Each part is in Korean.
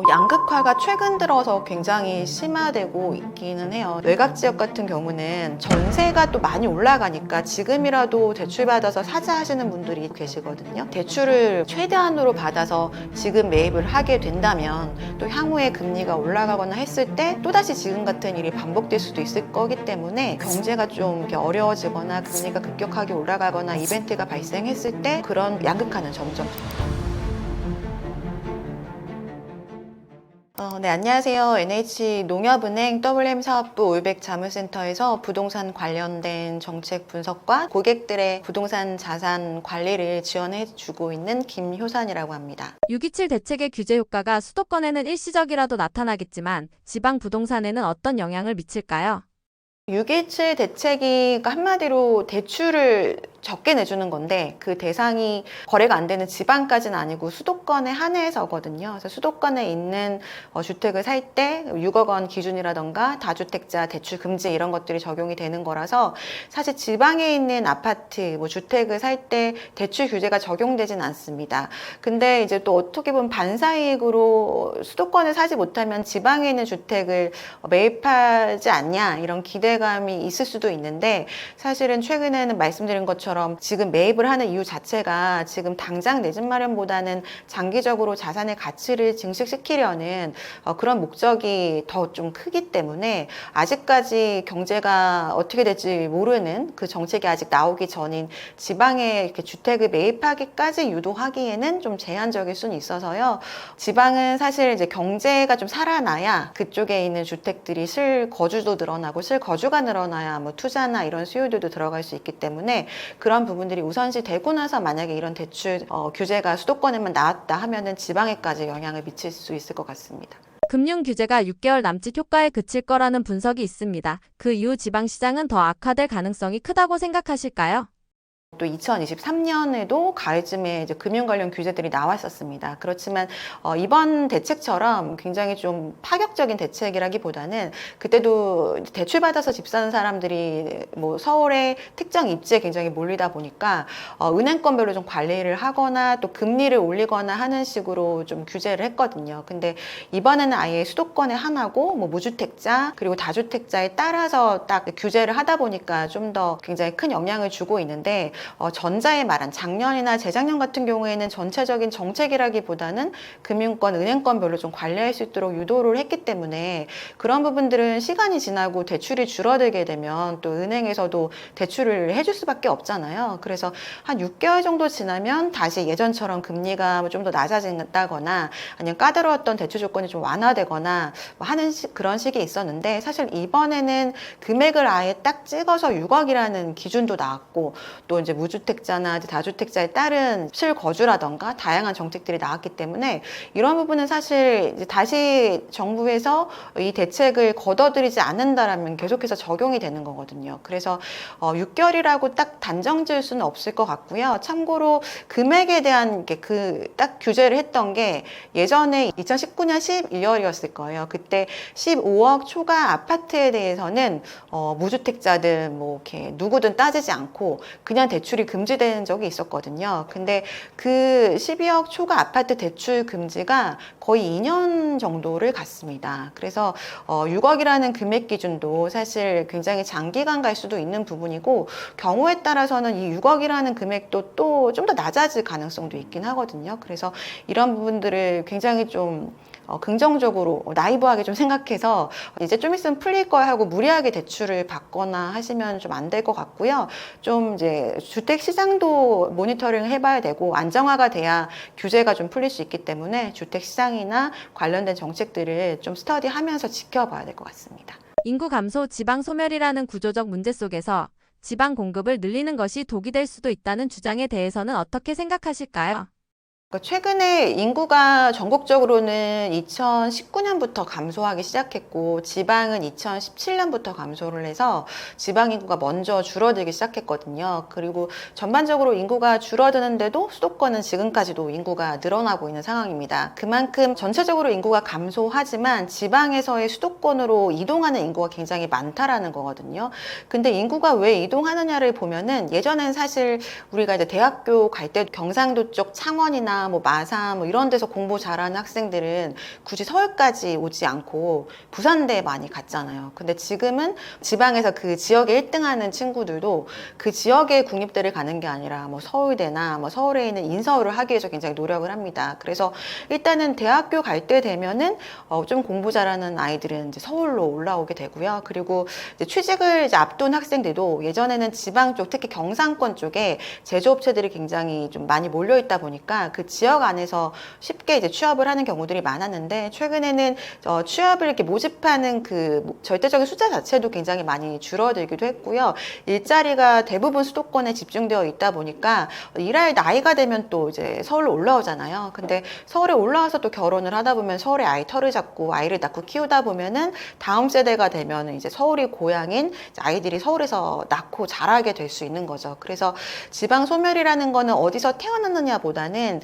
양극화가 최근 들어서 굉장히 심화되고 있기는 해요. 외곽 지역 같은 경우는 전세가 또 많이 올라가니까 지금이라도 대출받아서 사자 하시는 분들이 계시거든요. 대출을 최대한으로 받아서 지금 매입을 하게 된다면 또 향후에 금리가 올라가거나 했을 때 또다시 지금 같은 일이 반복될 수도 있을 거기 때문에 경제가 좀 이렇게 어려워지거나 금리가 급격하게 올라가거나 이벤트가 발생했을 때 그런 양극화는 점점 네, 안녕하세요. NH농협은행 WM사업부 올백자문센터에서 부동산 관련된 정책 분석과 고객들의 부동산 자산 관리를 지원해주고 있는 김효선이라고 합니다. 627 대책의 규제 효과가 수도권에는 일시적이라도 나타나겠지만 지방 부동산에는 어떤 영향을 미칠까요? 627 대책이 한마디로 대출을 적게 내주는 건데 그 대상이 거래가 안 되는 지방까지는 아니고 수도권에 한해서거든요. 그래서 수도권에 있는 주택을 살 때 6억 원 기준이라던가 다주택자 대출 금지 이런 것들이 적용이 되는 거라서 사실 지방에 있는 아파트, 주택을 살 때 대출 규제가 적용되진 않습니다. 근데 이제 또 어떻게 보면 반사이익으로 수도권을 사지 못하면 지방에 있는 주택을 매입하지 않냐 이런 기대감이 있을 수도 있는데 사실은 최근에는 말씀드린 것처럼 지금 매입을 하는 이유 자체가 지금 당장 내 집 마련보다는 장기적으로 자산의 가치를 증식시키려는 그런 목적이 더 좀 크기 때문에 아직까지 경제가 어떻게 될지 모르는 그 정책이 아직 나오기 전인 지방에 이렇게 주택을 매입하기까지 유도하기에는 좀 제한적일 수는 있어서요. 지방은 사실 이제 경제가 좀 살아나야 그쪽에 있는 주택들이 실거주도 늘어나고 실거주가 늘어나야 투자나 이런 수요들도 들어갈 수 있기 때문에 그런 부분들이 우선시 되고 나서 만약에 이런 대출 규제가 수도권에만 나왔다 하면은 지방에까지 영향을 미칠 수 있을 것 같습니다. 금융 규제가 6개월 남짓 효과에 그칠 거라는 분석이 있습니다. 그 이후 지방시장은 더 악화될 가능성이 크다고 생각하실까요? 또 2023년에도 가을쯤에 이제 금융 관련 규제들이 나왔었습니다. 그렇지만 이번 대책처럼 굉장히 좀 파격적인 대책이라기보다는 그때도 대출 받아서 집 사는 사람들이 서울의 특정 입지에 굉장히 몰리다 보니까 은행권별로 좀 관리를 하거나 또 금리를 올리거나 하는 식으로 좀 규제를 했거든요. 근데 이번에는 아예 수도권에 하나고 무주택자 그리고 다주택자에 따라서 딱 규제를 하다 보니까 좀 더 굉장히 큰 영향을 주고 있는데 전자에 말한 작년이나 재작년 같은 경우에는 전체적인 정책이라기보다는 금융권, 은행권별로 좀 관리할 수 있도록 유도를 했기 때문에 그런 부분들은 시간이 지나고 대출이 줄어들게 되면 또 은행에서도 대출을 해줄 수밖에 없잖아요. 그래서 한 6개월 정도 지나면 다시 예전처럼 금리가 좀 더 낮아진다거나 아니면 까다로웠던 대출 조건이 좀 완화되거나 하는 그런 식이 있었는데 사실 이번에는 금액을 아예 딱 찍어서 6억이라는 기준도 나왔고 또 이제 무주택자나 다주택자에 따른 실거주라던가 다양한 정책들이 나왔기 때문에 이런 부분은 사실 이제 다시 정부에서 이 대책을 걷어들이지 않는다라면 계속해서 적용이 되는 거거든요. 그래서 6개월이라고 딱 단정 지을 수는 없을 것 같고요. 참고로 금액에 대한 그 딱 규제를 했던 게 예전에 2019년 12월이었을 거예요. 그때 15억 초과 아파트에 대해서는 무주택자든 이렇게 누구든 따지지 않고 그냥 대출이 금지되는 적이 있었거든요. 근데 그 12억 초과 아파트 대출 금지가 거의 2년 정도를 갔습니다. 그래서 6억이라는 금액 기준도 사실 굉장히 장기간 갈 수도 있는 부분이고 경우에 따라서는 이 6억이라는 금액도 또 좀 더 낮아질 가능성도 있긴 하거든요. 그래서 이런 부분들을 굉장히 좀 긍정적으로 나이브하게 좀 생각해서 이제 좀 있으면 풀릴 거야 하고 무리하게 대출을 받거나 하시면 좀 안 될 것 같고요. 좀 이제 주택 시장도 모니터링 해봐야 되고 안정화가 돼야 규제가 좀 풀릴 수 있기 때문에 주택 시장이나 관련된 정책들을 좀 스터디하면서 지켜봐야 될 것 같습니다. 인구 감소, 지방 소멸이라는 구조적 문제 속에서 지방 공급을 늘리는 것이 독이 될 수도 있다는 주장에 대해서는 어떻게 생각하실까요? 최근에 인구가 전국적으로는 2019년부터 감소하기 시작했고 지방은 2017년부터 감소를 해서 지방 인구가 먼저 줄어들기 시작했거든요. 그리고 전반적으로 인구가 줄어드는데도 수도권은 지금까지도 인구가 늘어나고 있는 상황입니다. 그만큼 전체적으로 인구가 감소하지만 지방에서의 수도권으로 이동하는 인구가 굉장히 많다라는 거거든요. 근데 인구가 왜 이동하느냐를 보면은 예전엔 사실 우리가 이제 대학교 갈 때 경상도 쪽 창원이나 서울이나 뭐 마산 뭐 이런 데서 공부 잘하는 학생들은 굳이 서울까지 오지 않고 부산대에 많이 갔잖아요. 근데 지금은 지방에서 그 지역에 1등하는 친구들도 그 지역의 국립대를 가는 게 아니라 뭐 서울대나 뭐 서울에 있는 인서울을 하기 위해서 굉장히 노력을 합니다. 그래서 일단은 대학교 갈 때 되면은 좀 공부 잘하는 아이들은 이제 서울로 올라오게 되고요. 그리고 이제 취직을 이제 앞둔 학생들도 예전에는 지방 쪽, 특히 경상권 쪽에 제조업체들이 굉장히 좀 많이 몰려 있다 보니까 그 지역 안에서 쉽게 이제 취업을 하는 경우들이 많았는데, 최근에는 취업을 이렇게 모집하는 그 절대적인 숫자 자체도 굉장히 많이 줄어들기도 했고요. 일자리가 대부분 수도권에 집중되어 있다 보니까 일할 나이가 되면 또 이제 서울로 올라오잖아요. 근데 서울에 올라와서 또 결혼을 하다 보면 서울에 아이 털을 잡고 아이를 낳고 키우다 보면은 다음 세대가 되면 이제 서울이 고향인 아이들이 서울에서 낳고 자라게 될 수 있는 거죠. 그래서 지방 소멸이라는 거는 어디서 태어났느냐보다는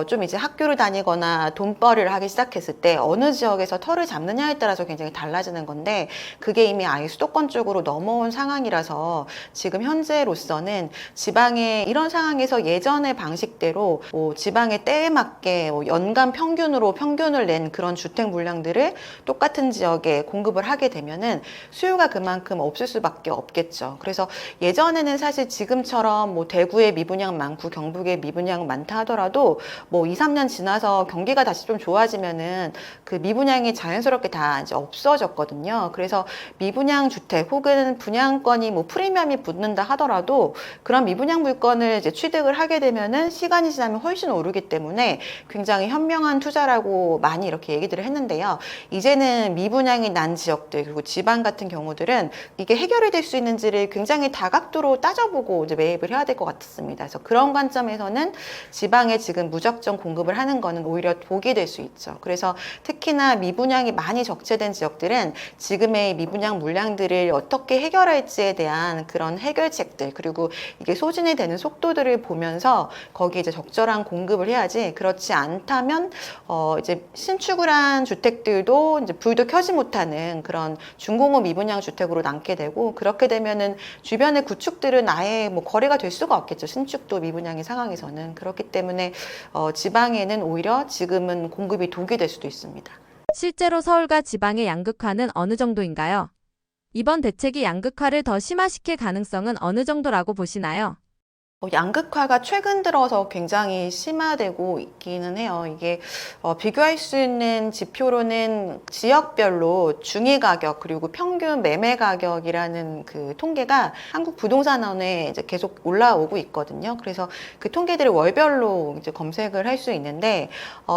좀 이제 학교를 다니거나 돈벌이를 하기 시작했을 때 어느 지역에서 털을 잡느냐에 따라서 굉장히 달라지는 건데, 그게 이미 아예 수도권 쪽으로 넘어온 상황이라서 지금 현재로서는 지방의 이런 상황에서 예전의 방식대로 뭐 지방의 때에 맞게 뭐 연간 평균을 낸 그런 주택 물량들을 똑같은 지역에 공급을 하게 되면은 수요가 그만큼 없을 수밖에 없겠죠. 그래서 예전에는 사실 지금처럼 뭐 대구에 미분양 많고 경북에 미분양 많다 하더라도 뭐 2, 3년 지나서 경기가 다시 좀 좋아지면은 그 미분양이 자연스럽게 다 이제 없어졌거든요. 그래서 미분양 주택 혹은 분양권이 뭐 프리미엄이 붙는다 하더라도 그런 미분양 물건을 이제 취득을 하게 되면은 시간이 지나면 훨씬 오르기 때문에 굉장히 현명한 투자라고 많이 이렇게 얘기들을 했는데요. 이제는 미분양이 난 지역들 그리고 지방 같은 경우들은 이게 해결이 될 수 있는지를 굉장히 다각도로 따져보고 이제 매입을 해야 될 것 같습니다. 그래서 그런 관점에서는 지방에 지금 무작정 공급을 하는 거는 오히려 복이 될 수 있죠. 그래서 특히나 미분양이 많이 적체된 지역들은 지금의 미분양 물량들을 어떻게 해결할지에 대한 그런 해결책들, 그리고 이게 소진이 되는 속도들을 보면서 거기에 이제 적절한 공급을 해야지, 그렇지 않다면 이제 신축을 한 주택들도 이제 불도 켜지 못하는 그런 중공업 미분양 주택으로 남게 되고, 그렇게 되면은 주변의 구축들은 아예 뭐 거래가 될 수가 없겠죠. 신축도 미분양의 상황에서는. 그렇기 때문에 지방에는 오히려 지금은 공급이 독이 될 수도 있습니다. 실제로 서울과 지방의 양극화는 어느 정도인가요? 이번 대책이 양극화를 더 심화시킬 가능성은 어느 정도라고 보시나요? 양극화가 최근 들어서 굉장히 심화되고 있기는 해요. 이게 비교할 수 있는 지표로는 지역별로 중위가격 그리고 평균 매매 가격이라는 그 통계가 한국부동산원에 이제 계속 올라오고 있거든요. 그래서 그 통계들을 월별로 이제 검색을 할 수 있는데,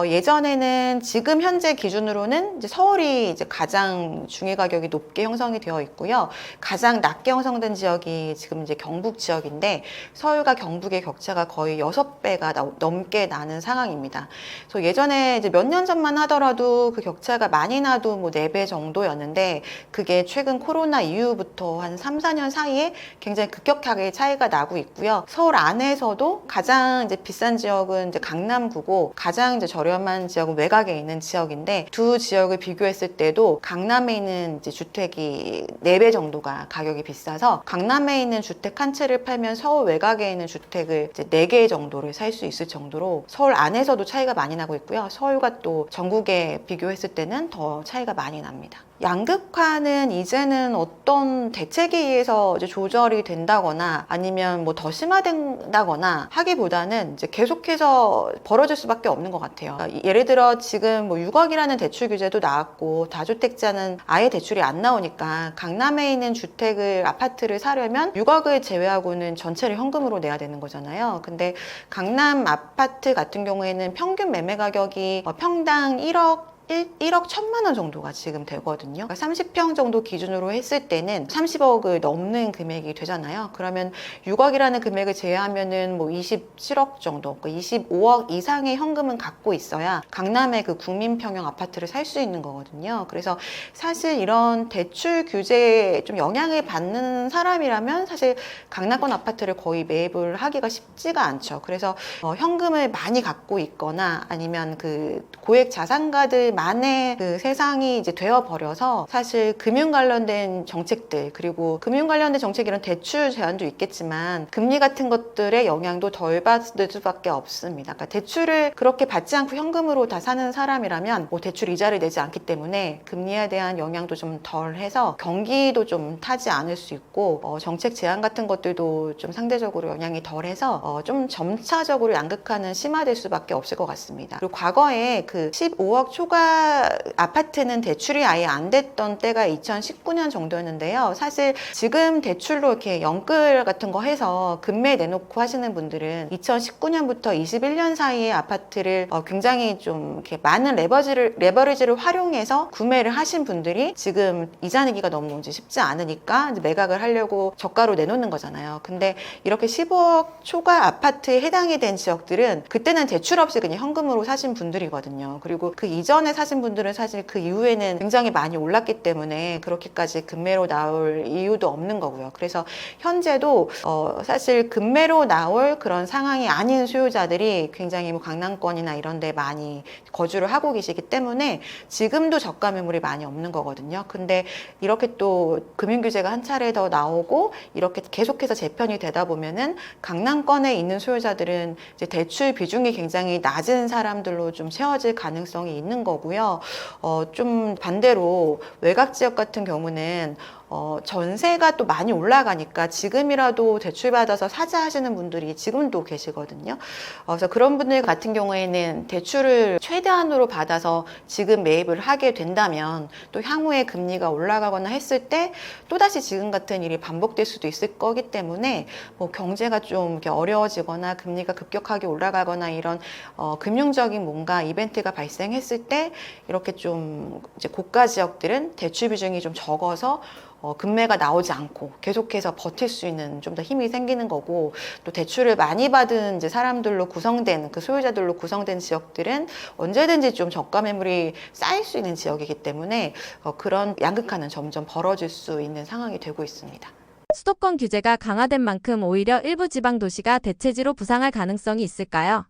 예전에는 지금 현재 기준으로는 이제 서울이 이제 가장 중위가격이 높게 형성이 되어 있고요. 가장 낮게 형성된 지역이 지금 이제 경북 지역인데, 서울과 경북의 격차가 거의 6배가 넘게 나는 상황입니다. 그래서 예전에 이제 몇 년 전만 하더라도 그 격차가 많이 나도 뭐 4배 정도였는데, 그게 최근 코로나 이후부터 한 3, 4년 사이에 굉장히 급격하게 차이가 나고 있고요. 서울 안에서도 가장 이제 비싼 지역은 이제 강남구고, 가장 이제 저렴한 지역은 외곽에 있는 지역인데, 두 지역을 비교했을 때도 강남에 있는 이제 주택이 4배 정도가 가격이 비싸서 강남에 있는 주택 한 채를 팔면 서울 외곽에 있는 주택을 이제 4개 정도를 살 수 있을 정도로 서울 안에서도 차이가 많이 나고 있고요. 서울과 또 전국에 비교했을 때는 더 차이가 많이 납니다. 양극화는 이제는 어떤 대책에 의해서 이제 조절이 된다거나 아니면 뭐 더 심화된다거나 하기보다는 이제 계속해서 벌어질 수밖에 없는 것 같아요. 예를 들어 지금 뭐 6억이라는 대출 규제도 나왔고, 다주택자는 아예 대출이 안 나오니까 강남에 있는 주택을, 아파트를 사려면 6억을 제외하고는 전체를 현금으로 내야 되는 거잖아요. 근데 강남 아파트 같은 경우에는 평균 매매 가격이 평당 1억 1억 1,000만 원 정도가 지금 되거든요. 30평 정도 기준으로 했을 때는 30억을 넘는 금액이 되잖아요. 그러면 6억이라는 금액을 제외하면은 뭐 27억 정도, 25억 이상의 현금은 갖고 있어야 강남의 그 국민평형 아파트를 살 수 있는 거거든요. 그래서 사실 이런 대출 규제에 좀 영향을 받는 사람이라면 사실 강남권 아파트를 거의 매입을 하기가 쉽지가 않죠. 그래서 현금을 많이 갖고 있거나 아니면 그 고액 자산가들 만의 그 세상이 이제 되어버려서 사실 금융 관련된 정책들, 그리고 금융 관련된 정책 이런 대출 제한도 있겠지만 금리 같은 것들의 영향도 덜 받을 수밖에 없습니다. 그러니까 대출을 그렇게 받지 않고 현금으로 다 사는 사람이라면 뭐 대출 이자를 내지 않기 때문에 금리에 대한 영향도 좀 덜해서 경기도 좀 타지 않을 수 있고 정책 제한 같은 것들도 좀 상대적으로 영향이 덜해서 좀 점차적으로 양극화는 심화될 수밖에 없을 것 같습니다. 그리고 과거에 그 15억 초과 아파트는 대출이 아예 안 됐던 때가 2019년 정도였는데요. 사실 지금 대출로 이렇게 연끌 같은 거 해서 금매 내놓고 하시는 분들은 2019년부터 21년 사이에 아파트를 굉장히 좀 이렇게 많은 레버리지를 활용해서 구매를 하신 분들이 지금 이자 내기가 너무 이제 쉽지 않으니까 이제 매각을 하려고 저가로 내놓는 거잖아요. 근데 이렇게 15억 초과 아파트에 해당이 된 지역들은 그때는 대출 없이 그냥 현금으로 사신 분들이거든요. 그리고 그 이전에 사신 분들은 사실 그 이후에는 굉장히 많이 올랐기 때문에 그렇게까지 금매로 나올 이유도 없는 거고요. 그래서 현재도 사실 금매로 나올 그런 상황이 아닌 수요자들이 굉장히 뭐 강남권이나 이런 데 많이 거주를 하고 계시기 때문에 지금도 저가 매물이 많이 없는 거거든요. 근데 이렇게 또 금융규제가 한 차례 더 나오고 이렇게 계속해서 재편이 되다 보면은 강남권에 있는 수요자들은 이제 대출 비중이 굉장히 낮은 사람들로 좀 채워질 가능성이 있는 거고요. 좀 반대로 외곽 지역 같은 경우는 전세가 또 많이 올라가니까 지금이라도 대출받아서 사자 하시는 분들이 지금도 계시거든요. 그래서 그런 분들 같은 경우에는 대출을 최대한으로 받아서 지금 매입을 하게 된다면 또 향후에 금리가 올라가거나 했을 때 또다시 지금 같은 일이 반복될 수도 있을 거기 때문에 뭐 경제가 좀 이렇게 어려워지거나 금리가 급격하게 올라가거나 이런 금융적인 뭔가 이벤트가 발생했을 때 이렇게 좀 이제 고가 지역들은 대출 비중이 좀 적어서 금매가 나오지 않고 계속해서 버틸 수 있는 좀 더 힘이 생기는 거고, 또 대출을 많이 받은 이제 사람들로 구성된 그 소유자들로 구성된 지역들은 언제든지 좀 저가 매물이 쌓일 수 있는 지역이기 때문에 그런 양극화는 점점 벌어질 수 있는 상황이 되고 있습니다. 수도권 규제가 강화된 만큼 오히려 일부 지방 도시가 대체지로 부상할 가능성이 있을까요?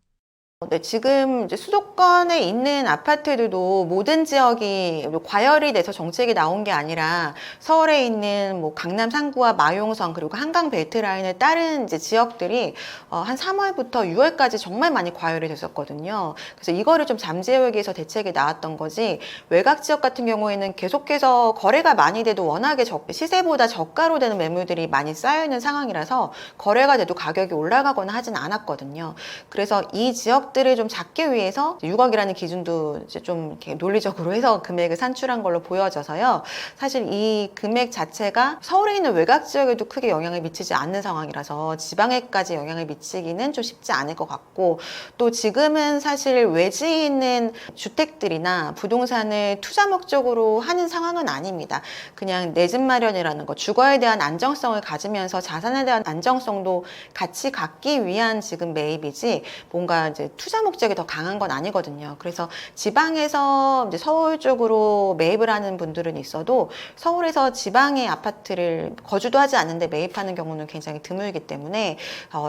네, 지금 이제 수도권에 있는 아파트들도 모든 지역이 과열이 돼서 정책이 나온 게 아니라 서울에 있는 뭐 강남 상구와 마용성 그리고 한강 벨트 라인을 따른 이제 지역들이 한 3월부터 6월까지 정말 많이 과열이 됐었거든요. 그래서 이거를 좀 잠재우기 위해서 대책이 나왔던 거지, 외곽 지역 같은 경우에는 계속해서 거래가 많이 돼도 워낙에 시세보다 저가로 되는 매물들이 많이 쌓여 있는 상황이라서 거래가 돼도 가격이 올라가거나 하진 않았거든요. 그래서 이 지역 들을 좀 잡기 위해서 6억이라는 기준도 이제 좀 이렇게 논리적으로 해서 금액을 산출한 걸로 보여져서요. 사실 이 금액 자체가 서울에 있는 외곽 지역에도 크게 영향을 미치지 않는 상황이라서 지방에까지 영향을 미치기는 좀 쉽지 않을 것 같고, 또 지금은 사실 외지에 있는 주택들이나 부동산을 투자 목적으로 하는 상황은 아닙니다. 그냥 내 집 마련이라는 거, 주거에 대한 안정성을 가지면서 자산에 대한 안정성도 같이 갖기 위한 지금 매입이지 뭔가 이제 투자 목적이 더 강한 건 아니거든요. 그래서 지방에서 이제 서울 쪽으로 매입을 하는 분들은 있어도 서울에서 지방의 아파트를 거주도 하지 않는데 매입하는 경우는 굉장히 드물기 때문에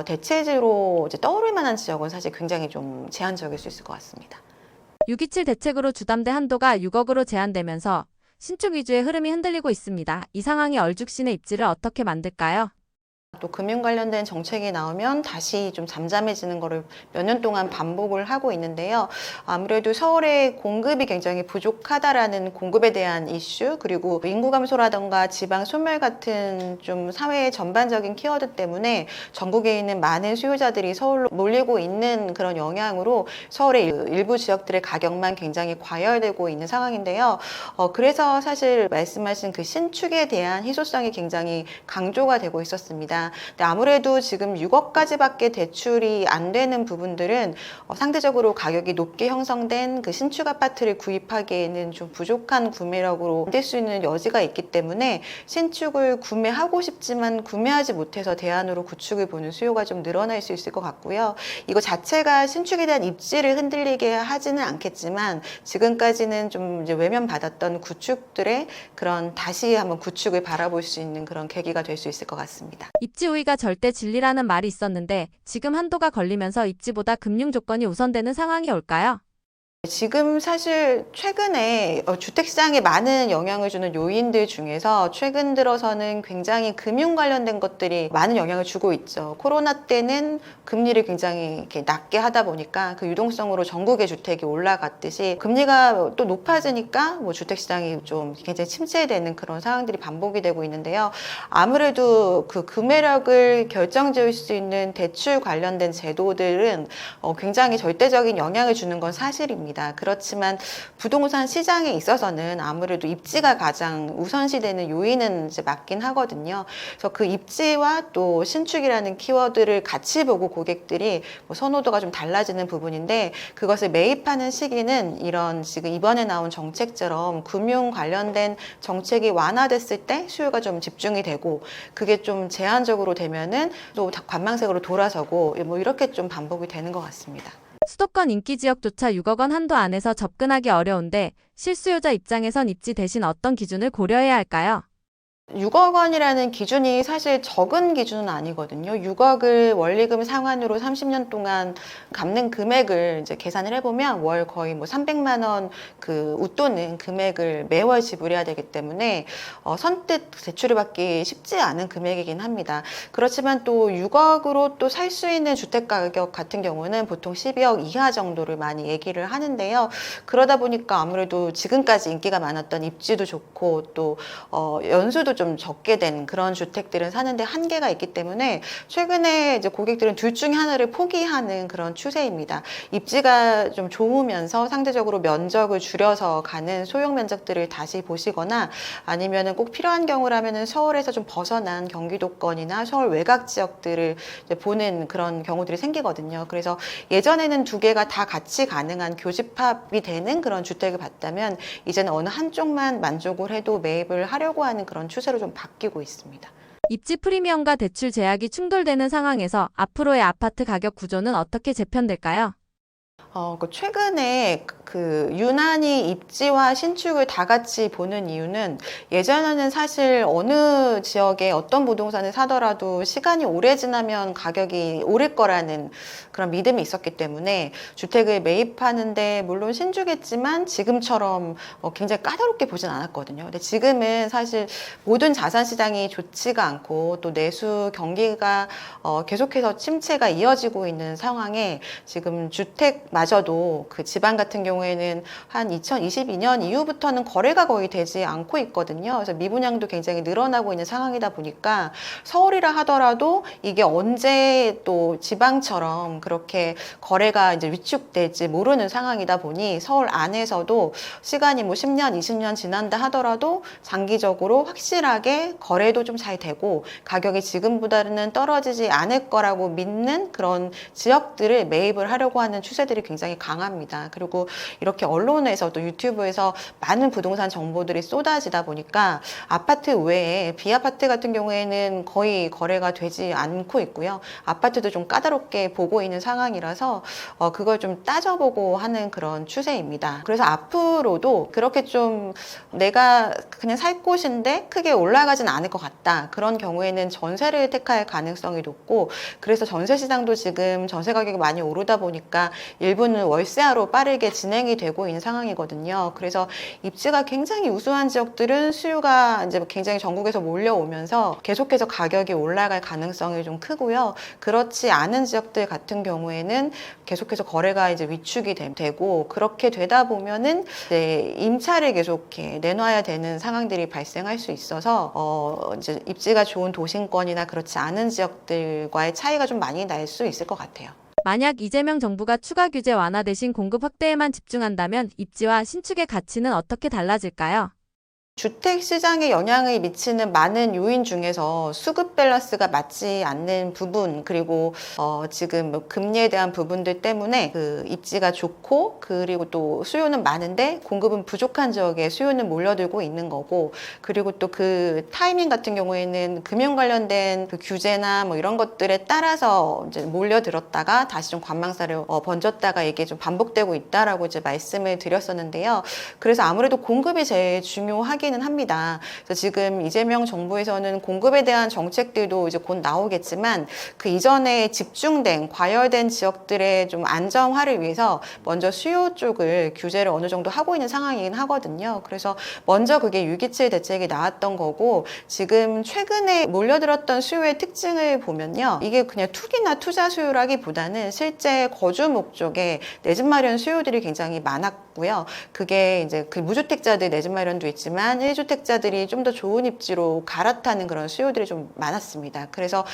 대체지로 이제 떠오를 만한 지역은 사실 굉장히 좀 제한적일 수 있을 것 같습니다. 627 대책으로 주담대 한도가 6억으로 제한되면서 신축 위주의 흐름이 흔들리고 있습니다. 이 상황이 얼죽신의 입지를 어떻게 만들까요? 또 금융 관련된 정책이 나오면 다시 좀 잠잠해지는 거를 몇 년 동안 반복을 하고 있는데요. 아무래도 서울의 공급이 굉장히 부족하다라는 공급에 대한 이슈, 그리고 인구 감소라던가 지방 소멸 같은 좀 사회의 전반적인 키워드 때문에 전국에 있는 많은 수요자들이 서울로 몰리고 있는 그런 영향으로 서울의 일부 지역들의 가격만 굉장히 과열되고 있는 상황인데요. 그래서 사실 말씀하신 그 신축에 대한 희소성이 굉장히 강조가 되고 있었습니다. 근데 아무래도 지금 6억까지밖에 대출이 안 되는 부분들은 상대적으로 가격이 높게 형성된 그 신축 아파트를 구입하기에는 좀 부족한 구매력으로 될 수 있는 여지가 있기 때문에 신축을 구매하고 싶지만 구매하지 못해서 대안으로 구축을 보는 수요가 좀 늘어날 수 있을 것 같고요. 이거 자체가 신축에 대한 입지를 흔들리게 하지는 않겠지만 지금까지는 좀 이제 외면받았던 구축들의 그런 다시 한번 구축을 바라볼 수 있는 그런 계기가 될 수 있을 것 같습니다. 입지 우위가 절대 진리라는 말이 있었는데 지금 한도가 걸리면서 입지보다 금융 조건이 우선되는 상황이 올까요? 지금 사실 최근에 주택시장에 많은 영향을 주는 요인들 중에서 최근 들어서는 굉장히 금융 관련된 것들이 많은 영향을 주고 있죠. 코로나 때는 금리를 굉장히 이렇게 낮게 하다 보니까 그 유동성으로 전국의 주택이 올라갔듯이 금리가 또 높아지니까 뭐 주택시장이 좀 굉장히 침체되는 그런 상황들이 반복이 되고 있는데요. 아무래도 그 구매력을 결정지을 수 있는 대출 관련된 제도들은 굉장히 절대적인 영향을 주는 건 사실입니다. 그렇지만 부동산 시장에 있어서는 아무래도 입지가 가장 우선시되는 요인은 이제 맞긴 하거든요. 그래서 그 입지와 또 신축이라는 키워드를 같이 보고 고객들이 뭐 선호도가 좀 달라지는 부분인데 그것을 매입하는 시기는 이런 지금 이번에 나온 정책처럼 금융 관련된 정책이 완화됐을 때 수요가 좀 집중이 되고 그게 좀 제한적으로 되면은 또 관망색으로 돌아서고 뭐 이렇게 좀 반복이 되는 것 같습니다. 수도권 인기 지역조차 6억 원 한도 안에서 접근하기 어려운데 실수요자 입장에선 입지 대신 어떤 기준을 고려해야 할까요? 6억 원이라는 기준이 사실 적은 기준은 아니거든요. 6억을 원리금 상환으로 30년 동안 갚는 금액을 이제 계산을 해보면 월 거의 뭐 300만 원 그 웃도는 금액을 매월 지불해야 되기 때문에 선뜻 대출을 받기 쉽지 않은 금액이긴 합니다. 그렇지만 또 6억으로 또 살 수 있는 주택 가격 같은 경우는 보통 12억 이하 정도를 많이 얘기를 하는데요. 그러다 보니까 아무래도 지금까지 인기가 많았던 입지도 좋고 또 연수도 좀 적게 된 그런 주택들은 사는데 한계가 있기 때문에 최근에 이제 고객들은 둘 중에 하나를 포기하는 그런 추세입니다. 입지가 좀 좋으면서 상대적으로 면적을 줄여서 가는 소형 면적들을 다시 보시거나 아니면은 꼭 필요한 경우라면은 서울에서 좀 벗어난 경기도권이나 서울 외곽 지역들을 이제 보는 그런 경우들이 생기거든요. 그래서 예전에는 두 개가 다 같이 가능한 교집합이 되는 그런 주택을 봤다면 이제는 어느 한쪽만 만족을 해도 매입을 하려고 하는 그런 추세로 좀 바뀌고 있습니다. 입지 프리미엄과 대출 제약이 충돌되는 상황에서 앞으로의 아파트 가격 구조는 어떻게 재편될까요? 최근에 유난히 입지와 신축을 다 같이 보는 이유는 예전에는 사실 어느 지역에 어떤 부동산을 사더라도 시간이 오래 지나면 가격이 오를 거라는 그런 믿음이 있었기 때문에 주택을 매입하는데 물론 신주겠지만 지금처럼 굉장히 까다롭게 보진 않았거든요. 근데 지금은 사실 모든 자산 시장이 좋지가 않고 또 내수 경기가 계속해서 침체가 이어지고 있는 상황에 지금 주택마저도 그 지방 같은 경우에는 한 2022년 이후부터는 거래가 거의 되지 않고 있거든요. 그래서 미분양도 굉장히 늘어나고 있는 상황이다 보니까 서울이라 하더라도 이게 언제 또 지방처럼 그렇게 거래가 이제 위축될지 모르는 상황이다 보니 서울 안에서도 시간이 뭐 10년, 20년 지난다 하더라도 장기적으로 확실하게 거래도 좀 잘 되고 가격이 지금보다는 떨어지지 않을 거라고 믿는 그런 지역들을 매입을 하려고 하는 추세들이 굉장히 강합니다. 그리고 이렇게 언론에서 또 유튜브에서 많은 부동산 정보들이 쏟아지다 보니까 아파트 외에 비아파트 같은 경우에는 거의 거래가 되지 않고 있고요. 아파트도 좀 까다롭게 보고 있는 상황이라서 그걸 좀 따져보고 하는 그런 추세입니다. 그래서 앞으로도 그렇게 좀 내가 그냥 살 곳인데 크게 올라가진 않을 것 같다. 그런 경우에는 전세를 택할 가능성이 높고 그래서 전세 시장도 지금 전세 가격이 많이 오르다 보니까 일부는 월세화로 빠르게 진행이 되고 있는 상황이거든요. 그래서 입지가 굉장히 우수한 지역들은 수요가 이제 굉장히 전국에서 몰려오면서 계속해서 가격이 올라갈 가능성이 좀 크고요. 그렇지 않은 지역들 같은 경우에는 계속해서 거래가 이제 위축이 되고 그렇게 되다 보면은 이제 임차를 계속 이렇게 내놔야 되는 상황들이 발생할 수 있어서 이제 입지가 좋은 도심권이나 그렇지 않은 지역들과의 차이가 좀 많이 날 수 있을 것 같아요. 만약 이재명 정부가 추가 규제 완화 대신 공급 확대에만 집중한다면 입지와 신축의 가치는 어떻게 달라질까요? 주택 시장에 영향을 미치는 많은 요인 중에서 수급 밸런스가 맞지 않는 부분 그리고 지금 뭐 금리에 대한 부분들 때문에 그 입지가 좋고 그리고 또 수요는 많은데 공급은 부족한 지역에 수요는 몰려들고 있는 거고 그리고 또 그 타이밍 같은 경우에는 금융 관련된 그 규제나 뭐 이런 것들에 따라서 이제 몰려들었다가 다시 좀 관망사를 번졌다가 이게 좀 반복되고 있다라고 이제 말씀을 드렸었는데요. 그래서 아무래도 공급이 제일 중요하기 하기는 합니다. 그래서 지금 이재명 정부에서는 공급에 대한 정책들도 이제 곧 나오겠지만 그 이전에 집중된 과열된 지역들의 좀 안정화를 위해서 먼저 수요 쪽을 규제를 어느 정도 하고 있는 상황이긴 하거든요. 그래서 먼저 그게 유기칠 대책이 나왔던 거고 지금 최근에 몰려들었던 수요의 특징을 보면요. 이게 그냥 투기나 투자 수요라기보다는 실제 거주 목적의 내 집 마련 수요들이 굉장히 많았고요. 그게 이제 그 무주택자들 내 집 마련도 있지만 1주택자들이 좀 더 좋은 입지로 갈아타는 그런 수요들이 좀 많았습니다. 그래서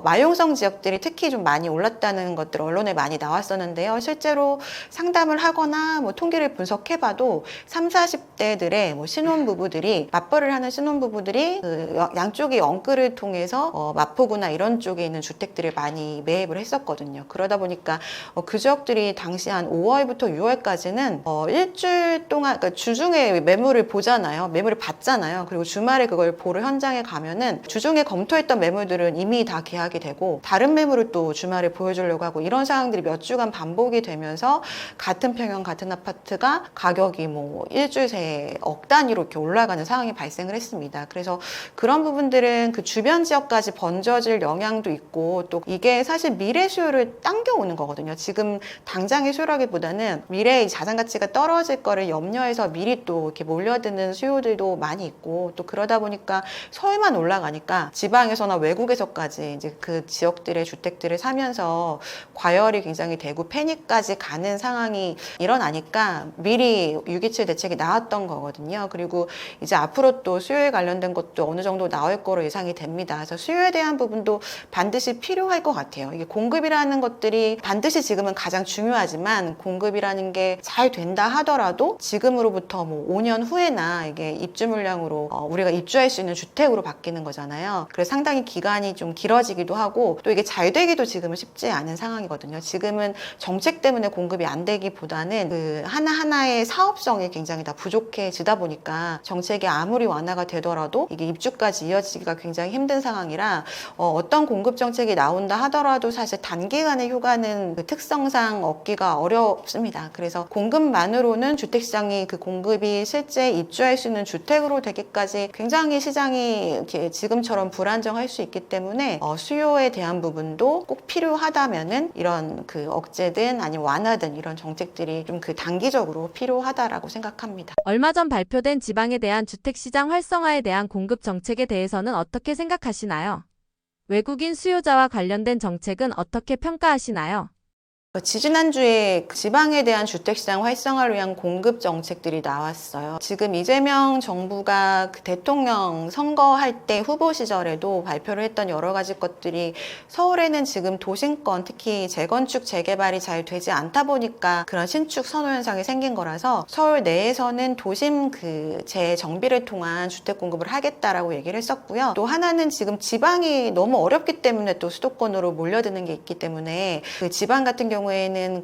마용성 지역들이 특히 좀 많이 올랐다는 것들 언론에 많이 나왔었는데요. 실제로 상담을 하거나 뭐 통계를 분석해봐도 30, 40대들의 뭐 신혼부부들이 맞벌이를 하는 신혼부부들이 그 양쪽의 언끌을 통해서 마포구나 이런 쪽에 있는 주택들을 많이 매입을 했었거든요. 그러다 보니까 그 지역들이 당시 한 5월부터 6월까지는 일주일 동안 그러니까 주중에 매물을 보잖아요. 매물을 받잖아요. 그리고 주말에 그걸 보러 현장에 가면은 주중에 검토했던 매물들은 이미 다 계약이 되고 다른 매물을 또 주말에 보여주려고 하고 이런 상황들이 몇 주간 반복이 되면서 같은 평형 같은 아파트가 가격이 뭐 일주일 새에 억 단위로 이렇게 올라가는 상황이 발생을 했습니다. 그래서 그런 부분들은 그 주변 지역까지 번져질 영향도 있고 또 이게 사실 미래 수요를 당겨오는 거거든요. 지금 당장의 수요라기보다는 미래의 자산 가치가 떨어질 거를 염려해서 미리 또 이렇게 몰려드는 수요들도 많이 있고 또 그러다 보니까 서울만 올라가니까 지방에서나 외국에서까지 이제 그 지역들의 주택들을 사면서 과열이 굉장히 되고 패닉까지 가는 상황이 일어나니까 미리 6.27 대책이 나왔던 거거든요. 그리고 이제 앞으로 또 수요에 관련된 것도 어느 정도 나올 거로 예상이 됩니다. 그래서 수요에 대한 부분도 반드시 필요할 것 같아요. 이게 공급이라는 것들이 반드시 지금은 가장 중요하지만 공급이라는 게 잘 된다 하더라도 지금으로부터 뭐 5년 후에나 이게 입주 물량으로 우리가 입주할 수 있는 주택으로 바뀌는 거잖아요. 그래서 상당히 기간이 좀 길어지기도 하고 또 이게 잘 되기도 지금은 쉽지 않은 상황이거든요. 지금은 정책 때문에 공급이 안 되기보다는 그 하나하나의 사업성이 굉장히 다 부족해지다 보니까 정책이 아무리 완화가 되더라도 이게 입주까지 이어지기가 굉장히 힘든 상황이라 어떤 공급 정책이 나온다 하더라도 사실 단기간의 효과는 그 특성상 얻기가 어렵습니다. 그래서 공급만으로는 주택시장이 그 공급이 실제 입주할 수 있는 주택으로 되기까지 굉장히 시장이 이렇게 지금처럼 불안정할 수 있기 때문에 수요에 대한 부분도 꼭 필요하다면은 이런 그 억제든 아니면 완화든 이런 정책들이 좀 그 단기적으로 필요하다라고 생각합니다. 얼마 전 발표된 지방에 대한 주택시장 활성화에 대한 공급 정책에 대해서는 어떻게 생각하시나요? 외국인 수요자와 관련된 정책은 어떻게 평가하시나요? 지지난주에 지방에 대한 주택시장 활성화를 위한 공급 정책들이 나왔어요. 지금 이재명 정부가 그 대통령 선거할 때 후보 시절에도 발표를 했던 여러 가지 것들이 서울에는 지금 도심권 특히 재건축 재개발이 잘 되지 않다 보니까 그런 신축 선호 현상이 생긴 거라서 서울 내에서는 도심 그 재정비를 통한 주택 공급을 하겠다라고 얘기를 했었고요. 또 하나는 지금 지방이 너무 어렵기 때문에 또 수도권으로 몰려드는 게 있기 때문에 그 지방 같은 경우에는